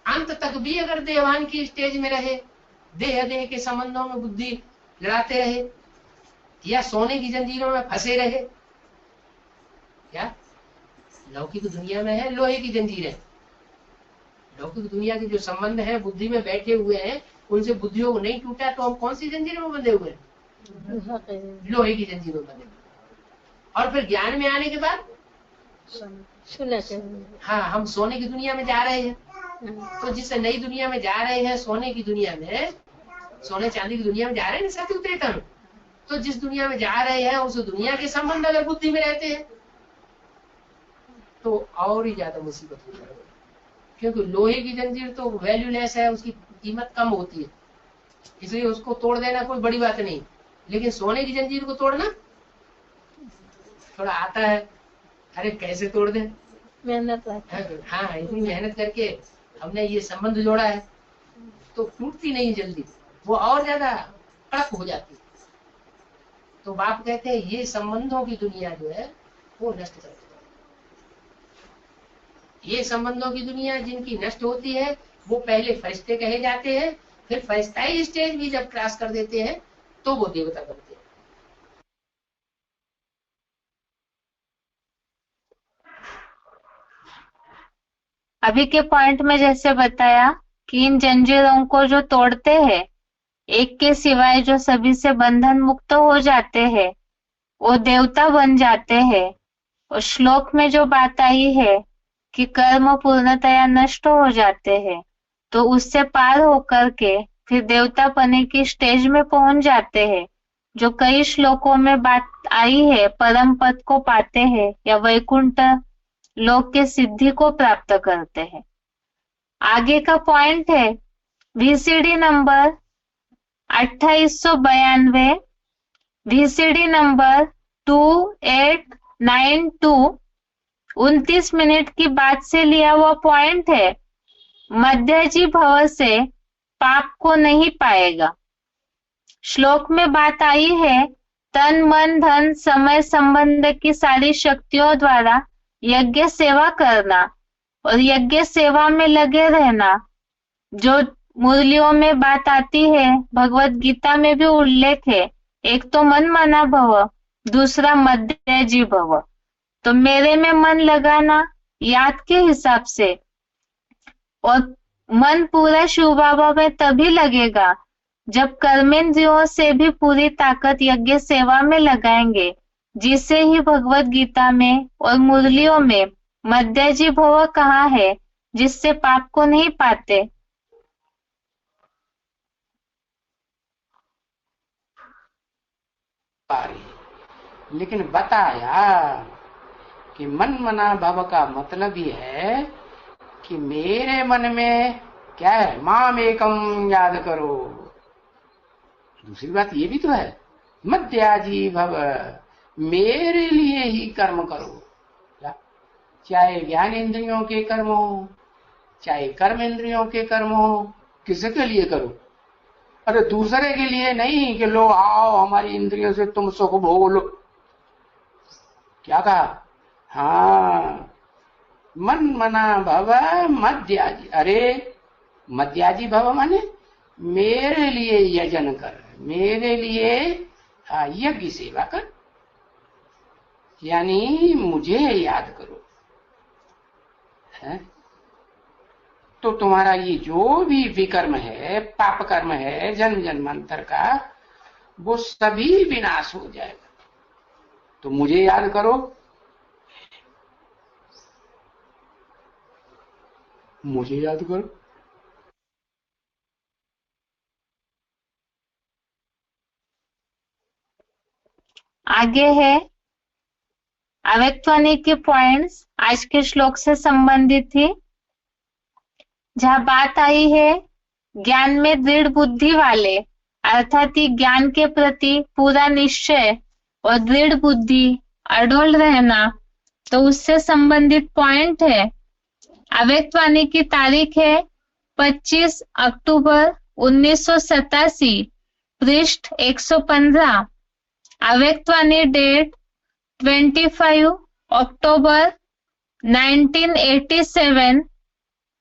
अंत तक भी अगर देवान की स्टेज में रहे, देह के संबंधों में बुद्धि लड़ाते रहे, या सोने की जंजीरों में फंसे रहे, क्या लौकिक दुनिया में है लोहे की जंजीरें। लौकिक दुनिया के जो संबंध है बुद्धि में बैठे हुए हैं, उनसे बुद्धियों को नहीं टूटा तो हम कौन सी जंजीरों में बंधे हुए हैं? लोहे की जंजीरों में बंधे। और फिर ज्ञान में आने के बाद हाँ, हम सोने की दुनिया में जा रहे हैं। तो जिस नई दुनिया में जा रहे हैं, सोने की दुनिया में, सोने चांदी की दुनिया में जा रहे हैं, सत्य त्रेता में, तो जिस दुनिया में जा रहे हैं उस दुनिया के संबंध अगर बुद्धि में रहते हैं तो और ही ज्यादा मुसीबत हो जाएगी। क्योंकि लोहे की जंजीर तो वैल्यूलेस है, उसकी कीमत कम होती है, इसलिए उसको तोड़ देना कोई बड़ी बात नहीं। लेकिन सोने की जंजीर को तोड़ना थोड़ा आता है, अरे कैसे तोड़ दें, मेहनत। हाँ, इतनी मेहनत करके हमने ये संबंध जोड़ा है, तो टूटती नहीं जल्दी, वो और ज्यादा कड़क हो जाती है। तो बाप कहते हैं ये संबंधों की दुनिया जो है वो नष्ट कर देती है। ये संबंधों की दुनिया जिनकी नष्ट होती है, वो पहले फरिश्ते कहे जाते हैं, फिर फरिश्ताई स्टेज भी जब क्रॉस कर देते हैं तो वो देवता बनते हैं। अभी के पॉइंट में जैसे बताया कि इन जंजीरों को जो तोड़ते हैं, एक के सिवाय जो सभी से बंधन मुक्त हो जाते हैं, वो देवता बन जाते हैं। और श्लोक में जो बात आई है कि कर्म पूर्णतया नष्ट हो जाते हैं, तो उससे पार होकर के फिर देवता पने की स्टेज में पहुंच जाते हैं। जो कई श्लोकों में बात आई है, परम पद को पाते हैं या वैकुंठ लोक के सिद्धि को प्राप्त करते हैं। आगे का पॉइंट है VCD number 2892, VCD number 2892, 29 minute की बात से लिया हुआ पॉइंट है। मध्यजी भव से पाप को नहीं पाएगा। श्लोक में बात आई है तन मन धन समय संबंध की सारी शक्तियों द्वारा यज्ञ सेवा करना और यज्ञ सेवा में लगे रहना। जो मुरलियों में बात आती है, भगवत गीता में भी उल्लेख है, एक तो मन मना भव, दूसरा मध्यजी भव। तो मेरे में मन लगाना याद के हिसाब से, और मन पूरा शिव बाबा में तभी लगेगा जब कर्मेंद्रियों से भी पूरी ताकत यज्ञ सेवा में लगाएंगे, जिसे ही भगवत गीता में और मुरलियों में मध्यजी भव कहा है, जिससे पाप को नहीं पाते। लेकिन बताया कि मन मना भव का मतलब ये है कि मेरे मन में क्या है, माम एकम याद करो। दूसरी बात ये भी तो है, मध्याजी भव, मेरे लिए ही कर्म करो। चाहे ज्ञान इंद्रियों के कर्म हो, चाहे कर्म इंद्रियों के कर्म हो, किसके लिए करो? अरे दूसरे के लिए नहीं कि लो आओ हमारी इंद्रियों से तुम सुख भोग लो। क्या कहा? हाँ, मन मना भव मध्याजी। अरे मध्याजी भव माने मेरे लिए यजन कर, मेरे लिए यज्ञ सेवा कर, यानी मुझे याद करो। है? तो तुम्हारा ये जो भी विकर्म है, पाप कर्म है जन्म जन्मांतर का, वो सभी विनाश हो जाएगा। तो मुझे याद करो, मुझे याद करो। आगे है अव्यक्तध्वनि के पॉइंट्स आज के श्लोक से संबंधित थी, जहां बात आई है ज्ञान में दृढ़ बुद्धि वाले, अर्थात ज्ञान के प्रति पूरा निश्चय और दृढ़ बुद्धि अडोल रहना। तो उससे संबंधित पॉइंट है अव्यक्तवाणी की तारीख है 25 अक्टूबर 1987, पृष्ठ 115। अव्यक्तवाणी डेट 25 अक्टूबर 1987,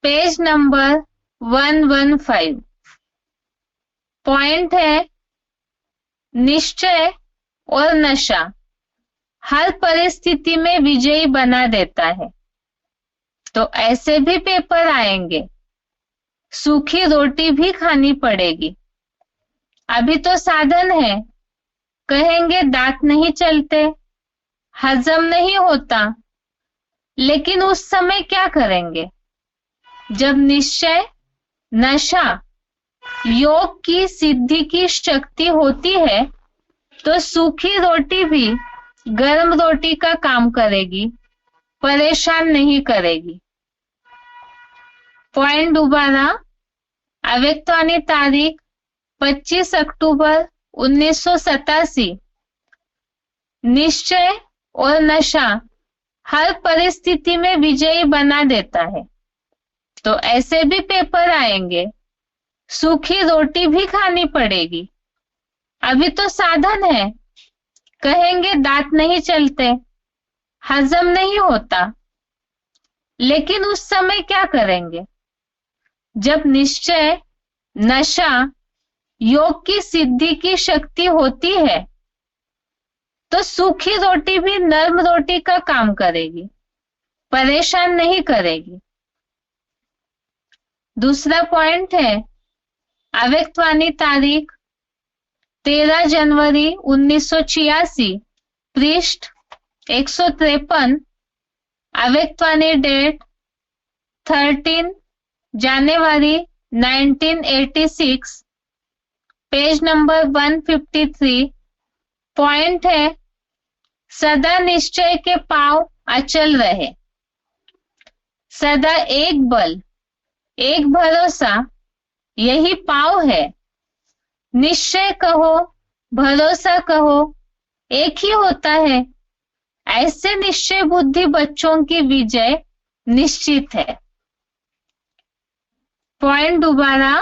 पेज नंबर 115। पॉइंट है निश्चय और नशा हर परिस्थिति में विजयी बना देता है। तो ऐसे भी पेपर आएंगे, सूखी रोटी भी खानी पड़ेगी। अभी तो साधन है, कहेंगे दांत नहीं चलते, हजम नहीं होता, लेकिन उस समय क्या करेंगे? जब निश्चय, नशा, योग की सिद्धि की शक्ति होती है तो सूखी रोटी भी गर्म रोटी का काम करेगी, परेशान नहीं करेगी। पॉइंट दोबारा, अव्यक्तवाणी तारीख 25 अक्टूबर 1987, निश्चय और नशा हर परिस्थिति में विजयी बना देता है। तो ऐसे भी पेपर आएंगे, सूखी रोटी भी खानी पड़ेगी। अभी तो साधन है, कहेंगे दांत नहीं चलते, हजम नहीं होता, लेकिन उस समय क्या करेंगे? जब निश्चय, नशा, योग की सिद्धि की शक्ति होती है तो सूखी रोटी भी नरम रोटी का काम करेगी, परेशान नहीं करेगी। दूसरा पॉइंट है अव्यक्तवाणी तारीख 13 जनवरी 1986, पृष्ठ 153। अव्यक्तवाणी डेट 13 जनवरी 1986, पेज नंबर 153। पॉइंट है सदा निश्चय के पांव अचल रहे, सदा एक बल, एक भरोसा, यही पांव है। निश्चय कहो, भरोसा कहो, एक ही होता है। ऐसे निश्चय बुद्धि बच्चों की विजय निश्चित है। पॉइंट दोबारा,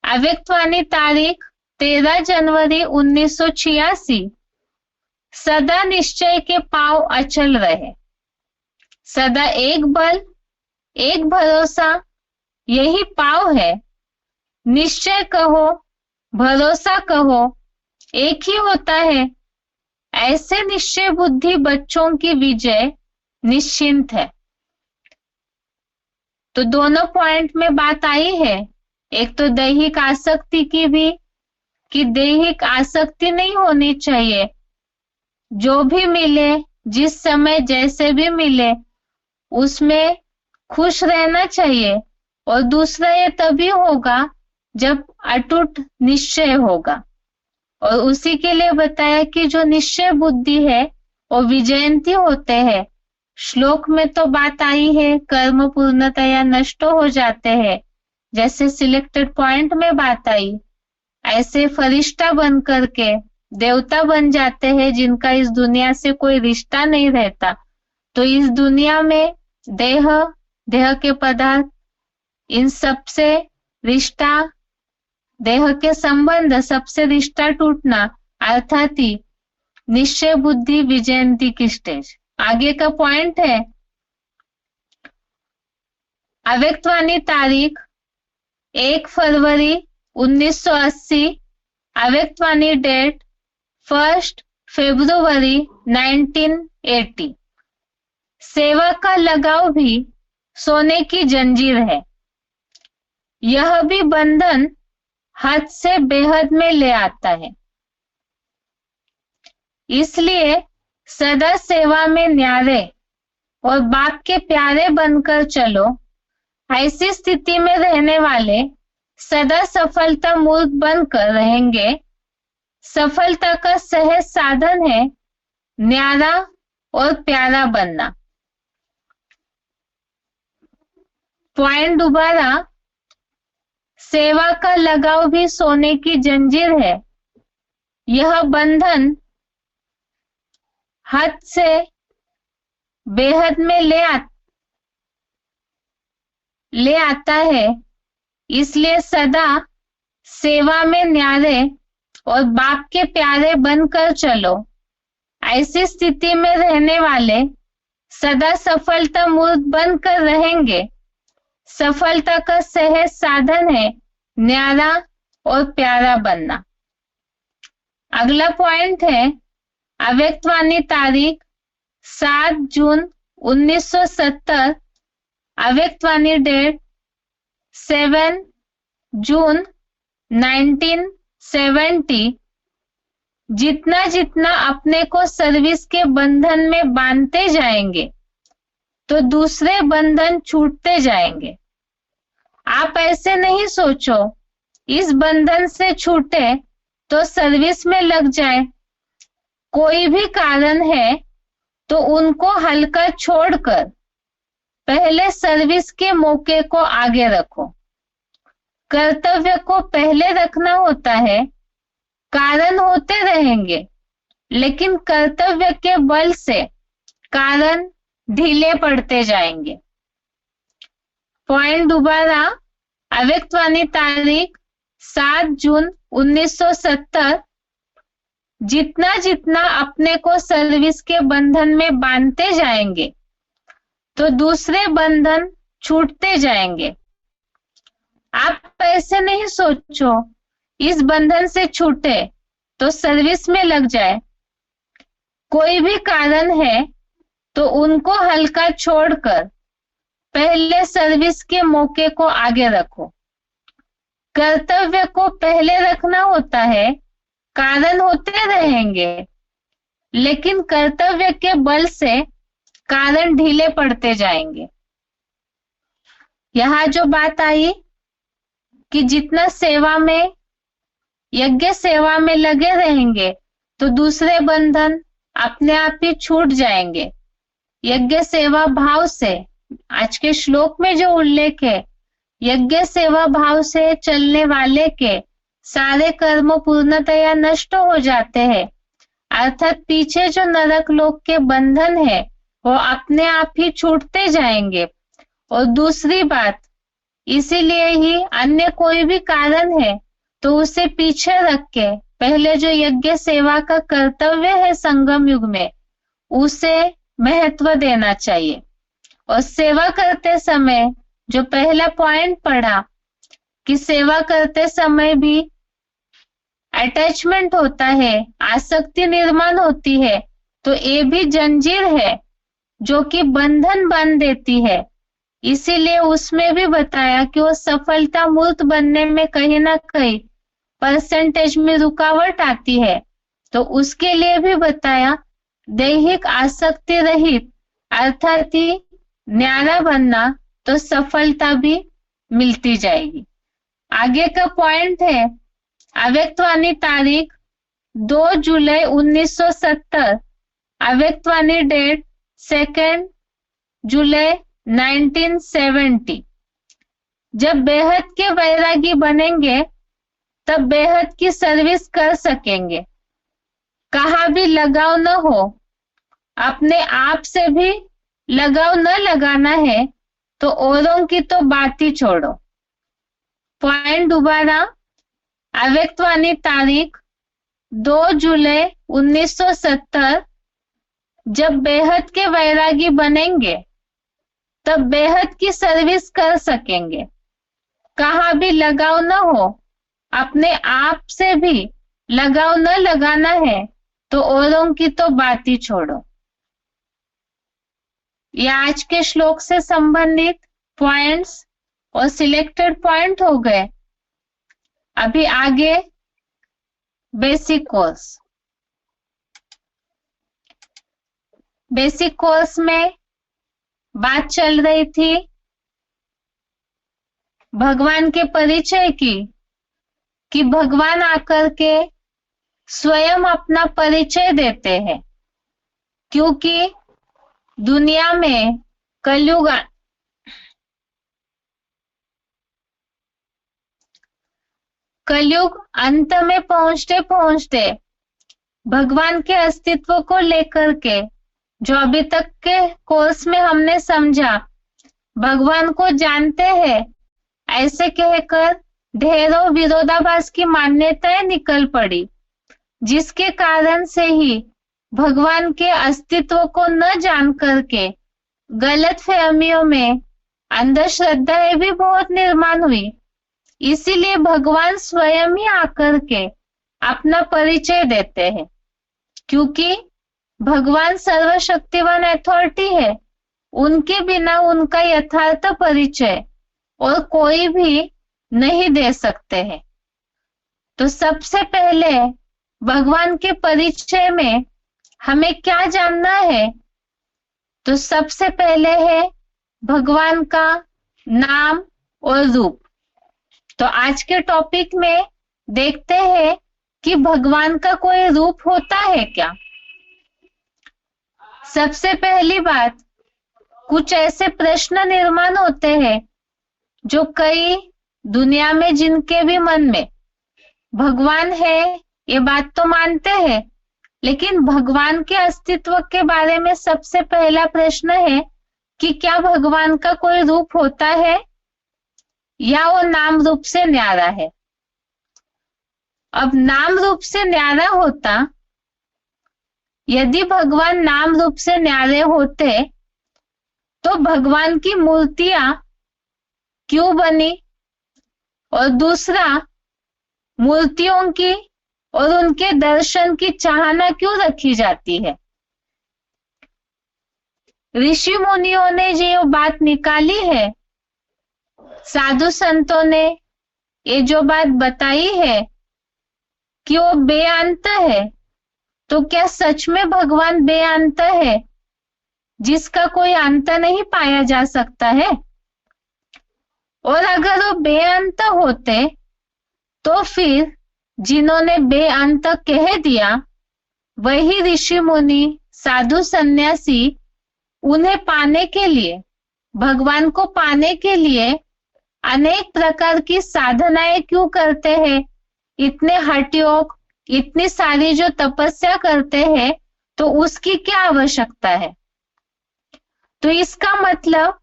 अव्यक्तवाणी तारीख 13 जनवरी 1986, सदा निश्चय के पांव अचल रहे, सदा एक बल, एक भरोसा, यही पांव है। निश्चय कहो, भरोसा कहो, एक ही होता है। ऐसे निश्चय बुद्धि बच्चों की विजय निश्चिंत है। तो दोनों पॉइंट में बात आई है, एक तो दैहिक आसक्ति की भी, कि दैहिक आसक्ति नहीं होनी चाहिए। जो भी मिले, जिस समय जैसे भी मिले, उसमें खुश रहना चाहिए। और दूसरा ये तभी होगा जब अटूट निश्चय होगा। और उसी के लिए बताया कि जो निश्चय बुद्धि है वो विजयंती होते हैं। श्लोक में तो बात आई है कर्म पूर्णतया नष्ट हो जाते हैं, जैसे सिलेक्टेड पॉइंट में बात आई। ऐसे फरिश्ता बन करके देवता बन जाते हैं जिनका इस दुनिया से कोई रिश्ता नहीं रहता। तो इस दुनिया में देह, देह के पदार्थ, इन सबसे रिश्ता, देह के संबंध, सबसे रिश्ता टूटना, अर्थात ही निश्चय बुद्धि विजयंती की स्टेज। आगे का पॉइंट है अव्यक्तवाणी तारीख 1 फरवरी 1980, अव्यक्तवाणी डेट 1 फरवरी 1980। सेवा का लगाव भी सोने की जंजीर है, यह भी बंधन हद से बेहद में ले आता है। इसलिए सदा सेवा में न्यारे और बाप के प्यारे बनकर चलो। ऐसी स्थिति में रहने वाले सदा सफलता मूर्त बनकर रहेंगे। सफलता का सहज साधन है न्यारा और प्यारा बनना। पॉइंट दोबारा, सेवा का लगाव भी सोने की जंजीर है। यह बंधन हद से बेहद में ले आता है। इसलिए सदा सेवा में न्यारे और बाप के प्यारे बनकर चलो। ऐसी स्थिति में रहने वाले सदा सफलता मूर्त बनकर रहेंगे। सफलता का सहज साधन है न्यारा और प्यारा बनना। अगला पॉइंट है अव्यक्तवाणी तारीख 7 जून 1970, अव्यक्तवाणी डेट 7 जून 1970। जितना जितना अपने को सर्विस के बंधन में बांधते जाएंगे तो दूसरे बंधन छूटते जाएंगे। आप ऐसे नहीं सोचो इस बंधन से छूटे तो सर्विस में लग जाए। कोई भी कारण है तो उनको हल्का छोड़कर पहले सर्विस के मौके को आगे रखो। कर्तव्य को पहले रखना होता है। कारण होते रहेंगे लेकिन कर्तव्य के बल से कारण ढीले पड़ते जाएंगे। पॉइंट दोबारा, अव्यक्तवाणी तारीख 7 जून 1970। जितना जितना अपने को सर्विस के बंधन में बांधते जाएंगे तो दूसरे बंधन छूटते जाएंगे। आप ऐसे नहीं सोचो इस बंधन से छूटे तो सर्विस में लग जाए। कोई भी कारण है तो उनको हल्का छोड़कर पहले सर्विस के मौके को आगे रखो। कर्तव्य को पहले रखना होता है। कारण होते रहेंगे लेकिन कर्तव्य के बल से कारण ढीले पड़ते जाएंगे। यहाँ जो बात आई कि जितना सेवा में, यज्ञ सेवा में लगे रहेंगे तो दूसरे बंधन अपने आप ही छूट जाएंगे। यज्ञ सेवा भाव से, आज के श्लोक में जो उल्लेख है, यज्ञ सेवा भाव से चलने वाले के सारे कर्म पूर्णतया नष्ट हो जाते हैं। अर्थात पीछे जो नरक लोक के बंधन है वो अपने आप ही छूटते जाएंगे। और दूसरी बात, इसीलिए ही अन्य कोई भी कारण है तो उसे पीछे रख के पहले जो यज्ञ सेवा का कर्तव्य है संगम युग में, उसे महत्व देना चाहिए। और सेवा करते समय जो पहला पॉइंट पढ़ा कि सेवा करते समय भी अटैचमेंट होता है, आसक्ति निर्माण होती है, तो ये भी जंजीर है जो कि बंधन बांध देती है। इसीलिए उसमें भी बताया कि वो सफलता मूर्त बनने में कहीं ना कहीं परसेंटेज में रुकावट आती है। तो उसके लिए भी बताया दैहिक आसक्ति रहित अर्थात ही न्यारा बनना, तो सफलता भी मिलती जाएगी। आगे का पॉइंट है अव्यक्तवाणी तारीख 2 जुलाई 1970, अव्यक्तवाणी डेट 2 जुलाई 1970। जब बेहद के वैरागी बनेंगे तब बेहद की सर्विस कर सकेंगे। कहाँ भी लगाव न हो, अपने आप से भी लगाव न लगाना है तो औरों की तो बात ही छोड़ो। पॉइंट दोबारा, अव्यक्तवाणी तारीख 2 जुलाई 1970। जब बेहद के वैरागी बनेंगे तब बेहद की सर्विस कर सकेंगे। कहाँ भी लगाव न हो, अपने आप से भी लगाव न लगाना है तो औरों की तो बात ही छोड़ो। ये आज के श्लोक से संबंधित पॉइंट्स और सिलेक्टेड पॉइंट हो गए। अभी आगे बेसिक कोर्स। बेसिक कोर्स में बात चल रही थी भगवान के परिचय की, कि भगवान आकर के स्वयं अपना परिचय देते हैं। क्योंकि दुनिया में कलयुग अंत में पहुंचते पहुंचते भगवान के अस्तित्व को लेकर के जो अभी तक के कोर्स में हमने समझा, भगवान को जानते हैं ऐसे कहकर ढेरों विरोधाभास की मान्यताएं निकल पड़ी, जिसके कारण से ही भगवान के अस्तित्व को न जान करके गलत फहमियों में अंधश्रद्धाएं भी बहुत निर्माण हुई। इसीलिए भगवान स्वयं ही आकर के अपना परिचय देते हैं, क्योंकि भगवान सर्वशक्तिवान अथॉरिटी है। उनके बिना उनका यथार्थ परिचय और कोई भी नहीं दे सकते हैं। तो सबसे पहले भगवान के परिचय में हमें क्या जानना है? तो सबसे पहले है भगवान का नाम और रूप। तो आज के टॉपिक में देखते हैं कि भगवान का कोई रूप होता है क्या। सबसे पहली बात, कुछ ऐसे प्रश्न निर्माण होते हैं जो कई दुनिया में जिनके भी मन में भगवान है ये बात तो मानते हैं, लेकिन भगवान के अस्तित्व के बारे में सबसे पहला प्रश्न है कि क्या भगवान का कोई रूप होता है या वो नाम रूप से न्यारा है। अब नाम रूप से न्यारा होता, यदि भगवान नाम रूप से न्यारे होते तो भगवान की मूर्तियां क्यों बनी, और दूसरा मूर्तियों की और उनके दर्शन की चाहना क्यों रखी जाती है। ऋषि मुनियों ने ये बात निकाली है, साधु संतों ने ये जो बात बताई है कि वो बेअंत है, तो क्या सच में भगवान बेअंत है जिसका कोई अंत नहीं पाया जा सकता है? और अगर वो बेअंत होते तो फिर जिन्होंने बेअंत कह दिया वही ऋषि मुनि साधु सन्यासी उन्हें पाने के लिए, भगवान को पाने के लिए अनेक प्रकार की साधनाएं क्यों करते हैं, इतने हठ योग, इतनी सारी जो तपस्या करते हैं, तो उसकी क्या आवश्यकता है। तो इसका मतलब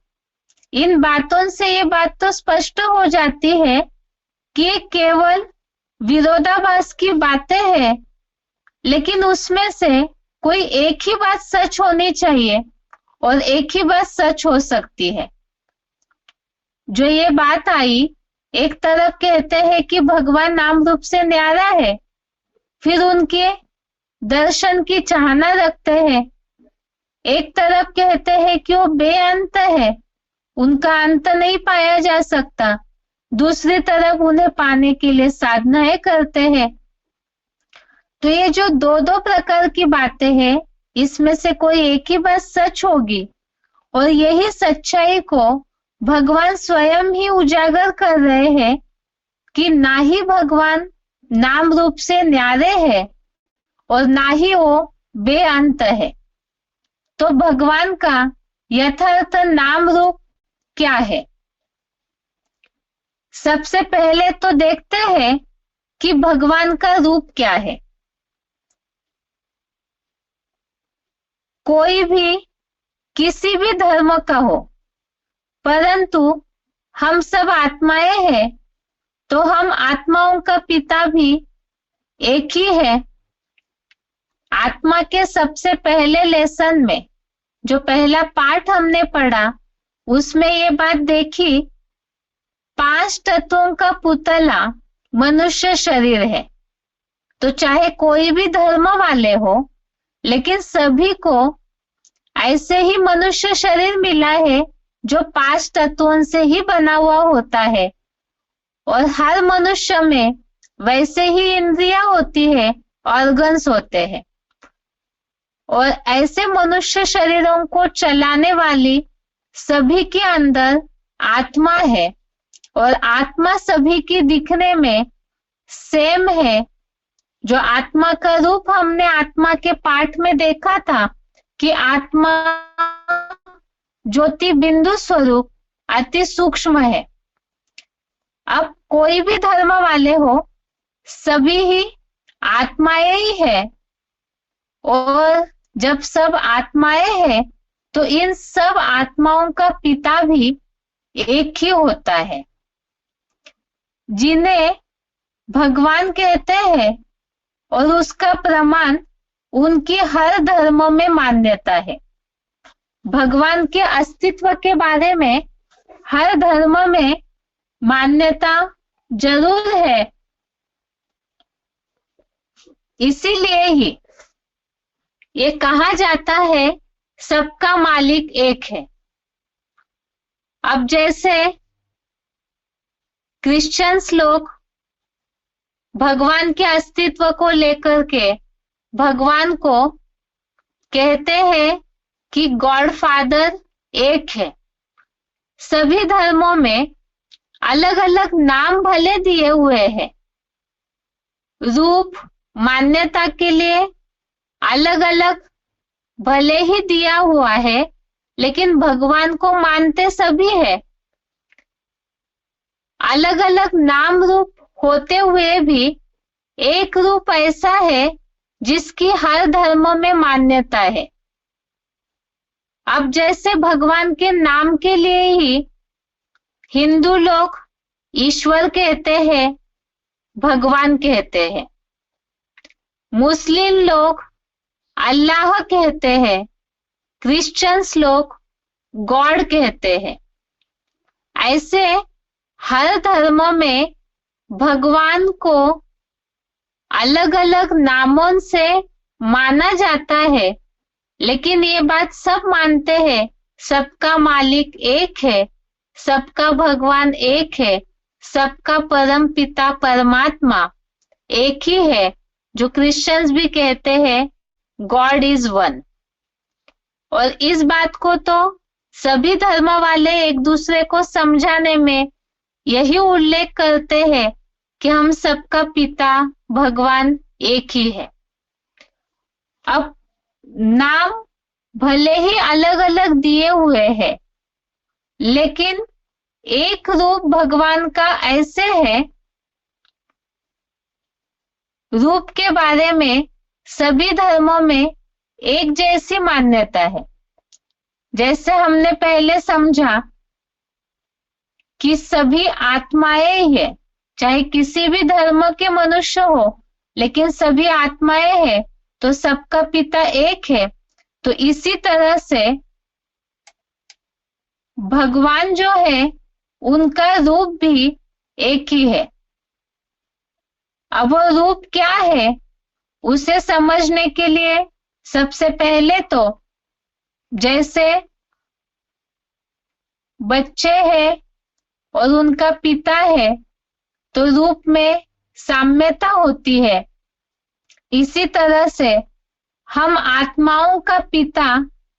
इन बातों से ये बात तो स्पष्ट हो जाती है कि ये केवल विरोधाभास की बातें हैं, लेकिन उसमें से कोई एक ही बात सच होनी चाहिए और एक ही बात सच हो सकती है। जो ये बात आई, एक तरफ कहते हैं कि भगवान नाम रूप से न्यारा है, फिर उनके दर्शन की चाहना रखते हैं। एक तरफ कहते हैं कि वो बेअंत है, उनका अंत नहीं पाया जा सकता, दूसरी तरफ उन्हें पाने के लिए साधनाएं करते हैं। तो ये जो दो दो प्रकार की बातें हैं, इसमें से कोई एक ही बात सच होगी, और यही सच्चाई को भगवान स्वयं ही उजागर कर रहे हैं कि ना ही भगवान नाम रूप से न्यारे है और ना ही वो बेअंत है। तो भगवान का यथार्थ नाम रूप क्या है? सबसे पहले तो देखते हैं कि भगवान का रूप क्या है। कोई भी किसी भी धर्म का हो, परंतु हम सब आत्माएं हैं, तो हम आत्माओं का पिता भी एक ही है। आत्मा के सबसे पहले लेसन में जो पहला पाठ हमने पढ़ा, उसमें ये बात देखी, 5 तत्वों का पुतला मनुष्य शरीर है। तो चाहे कोई भी धर्म वाले हो, लेकिन सभी को ऐसे ही मनुष्य शरीर मिला है जो 5 तत्वों से ही बना हुआ होता है, और हर मनुष्य में वैसे ही इंद्रियां होती है, ऑर्गन्स होते हैं, और ऐसे मनुष्य शरीरों को चलाने वाली सभी के अंदर आत्मा है, और आत्मा सभी की दिखने में सेम है। जो आत्मा का रूप हमने आत्मा के पाठ में देखा था कि आत्मा ज्योति बिंदु स्वरूप अति सूक्ष्म है। अब कोई भी धर्म वाले हो, सभी ही आत्माएं ही है, और जब सब आत्माएं हैं तो इन सब आत्माओं का पिता भी एक ही होता है, जिन्हें भगवान कहते हैं, और उसका प्रमाण उनकी हर धर्मों में मान्यता है। भगवान के अस्तित्व के बारे में हर धर्म में मान्यता जरूर है। इसीलिए ही ये कहा जाता है सबका मालिक एक है। अब जैसे क्रिश्चियंस लोग भगवान के अस्तित्व को लेकर के भगवान को कहते हैं कि गॉड फादर एक है। सभी धर्मों में अलग अलग नाम भले दिए हुए हैं, रूप मान्यता के लिए अलग अलग भले ही दिया हुआ है, लेकिन भगवान को मानते सभी है। अलग अलग नाम रूप होते हुए भी एक रूप ऐसा है जिसकी हर धर्म में मान्यता है। अब जैसे भगवान के नाम के लिए ही हिंदू लोग ईश्वर कहते हैं, भगवान कहते हैं, मुस्लिम लोग अल्लाह कहते हैं, क्रिश्चियंस लोग गॉड कहते हैं। ऐसे हर धर्म में भगवान को अलग अलग नामों से माना जाता है, लेकिन ये बात सब मानते हैं सबका मालिक एक है, सबका भगवान एक है, सबका परम पिता परमात्मा एक ही है, जो क्रिश्चियंस भी कहते हैं गॉड इज वन। और इस बात को तो सभी धर्म वाले एक दूसरे को समझाने में यही उल्लेख करते हैं कि हम सबका पिता भगवान एक ही है। अब नाम भले ही अलग अलग दिए हुए हैं, लेकिन एक रूप भगवान का ऐसे है, रूप के बारे में सभी धर्मों में एक जैसी मान्यता है। जैसे हमने पहले समझा कि सभी आत्माएं ही है, चाहे किसी भी धर्म के मनुष्य हो, लेकिन सभी आत्माएं हैं, तो सबका पिता एक है। तो इसी तरह से भगवान जो है उनका रूप भी एक ही है। अब वो रूप क्या है, उसे समझने के लिए सबसे पहले तो जैसे बच्चे हैं और उनका पिता है, तो रूप में साम्यता होती है। इसी तरह से हम आत्माओं का पिता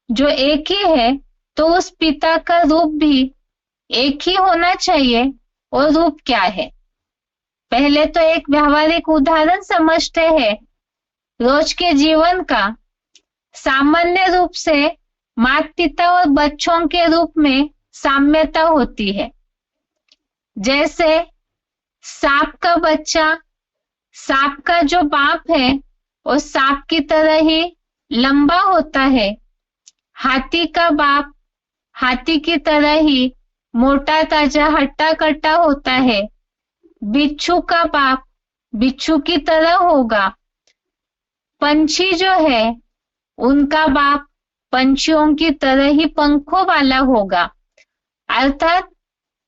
जो एक ही है, तो उस पिता का रूप भी एक ही होना चाहिए। और रूप क्या है, पहले तो एक व्यावहारिक उदाहरण समझते हैं रोज के जीवन का। सामान्य रूप से माता पिता और बच्चों के रूप में साम्यता होती है। जैसे सांप का बच्चा सांप का जो बाप है वो सांप की तरह ही लंबा होता है। हाथी का बाप हाथी की तरह ही मोटा ताजा हट्टा कट्टा होता है। बिच्छू का बाप बिच्छू की तरह होगा। पंछी जो है उनका बाप पंछियों की तरह ही पंखों वाला होगा। अर्थात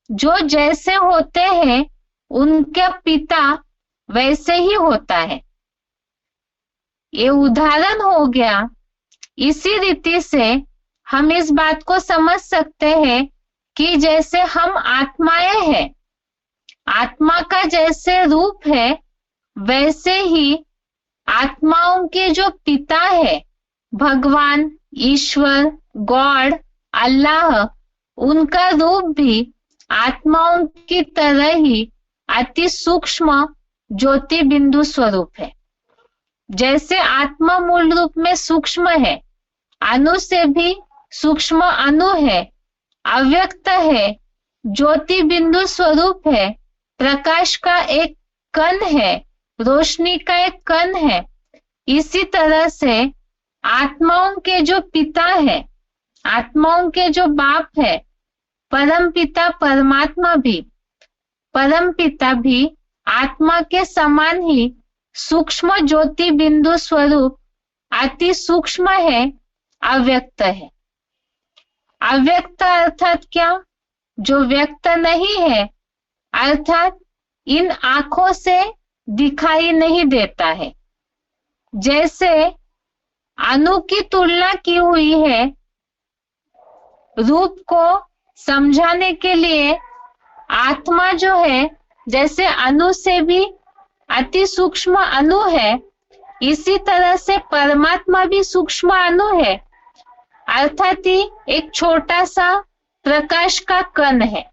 जो जैसे होते हैं उनका पिता वैसे ही होता है। ये उदाहरण हो गया। इसी रीति से हम इस बात को समझ सकते हैं कि जैसे हम आत्माएं हैं, आत्मा का जैसे रूप है, वैसे ही आत्माओं के जो पिता है भगवान, ईश्वर, गॉड, अल्लाह, उनका रूप भी आत्माओं की तरह ही अति सूक्ष्म ज्योति बिंदु स्वरूप है। जैसे आत्मा मूल रूप में सूक्ष्म है, अणु से भी सूक्ष्म अणु है, अव्यक्त है, ज्योति बिंदु स्वरूप है, प्रकाश का एक कण है, रोशनी का एक कण है। इसी तरह से आत्माओं के जो पिता है, आत्माओं के जो बाप है, परम पिता परमात्मा भी, परम पिता भी आत्मा के समान ही सूक्ष्म ज्योति बिंदु स्वरूप अति सूक्ष्म है, अव्यक्त है। अव्यक्त अर्थात क्या? जो व्यक्त नहीं है, अर्थात इन आंखों से दिखाई नहीं देता है। जैसे अणु की तुलना की हुई है रूप को समझाने के लिए। आत्मा जो है जैसे अणु से भी अति सूक्ष्म अणु है, इसी तरह से परमात्मा भी सूक्ष्म अणु है, अर्थात ही एक छोटा सा प्रकाश का कण है।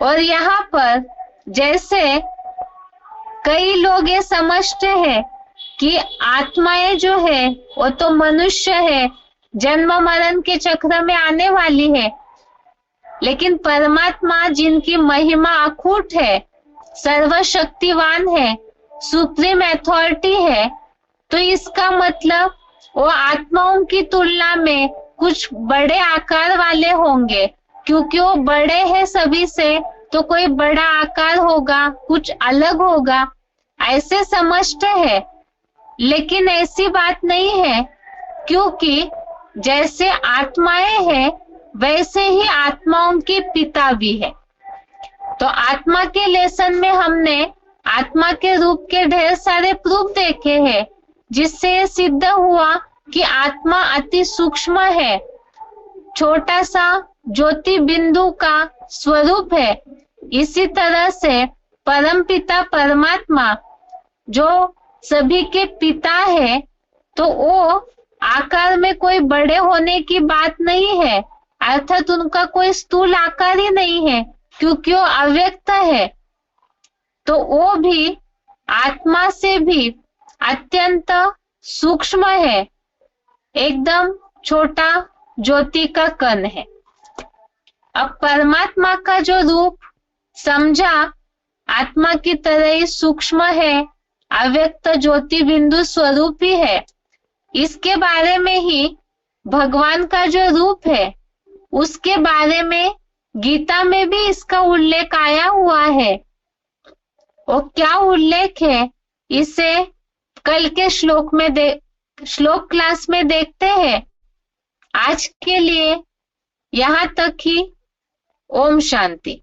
और यहाँ पर जैसे कई लोग ये समझते हैं कि आत्माएं जो है वो तो मनुष्य है, जन्म मरण के चक्र में आने वाली है, लेकिन परमात्मा जिनकी महिमा अखूट है, सर्वशक्तिवान है, सुप्रीम अथॉरिटी है, तो इसका मतलब वो आत्माओं की तुलना में कुछ बड़े आकार वाले होंगे, क्योंकि वो बड़े हैं सभी से, तो कोई बड़ा आकार होगा, कुछ अलग होगा, ऐसे समझते हैं। लेकिन ऐसी बात नहीं है, क्योंकि जैसे आत्माएं हैं वैसे ही आत्माओं के पिता भी है। तो आत्मा के लेसन में हमने आत्मा के रूप के ढेर सारे प्रूफ देखे हैं, जिससे ये सिद्ध हुआ कि आत्मा अति सूक्ष्म है, छोटा सा ज्योति बिंदु का स्वरूप है। इसी तरह से परम पिता परमात्मा जो सभी के पिता है, तो वो आकार में कोई बड़े होने की बात नहीं है, अर्थात उनका कोई स्थूल आकार ही नहीं है, क्योंकि वो अव्यक्त है। तो वो भी आत्मा से भी अत्यंत सूक्ष्म है, एकदम छोटा ज्योति का कण है। अब परमात्मा का जो रूप समझा आत्मा की तरह ही सूक्ष्म है, अव्यक्त ज्योति बिंदु स्वरूप ही है, इसके बारे में ही भगवान का जो रूप है उसके बारे में गीता में भी इसका उल्लेख आया हुआ है। और क्या उल्लेख है इसे कल के श्लोक क्लास में देखते हैं। आज के लिए यहाँ तक ही। ओम शांति।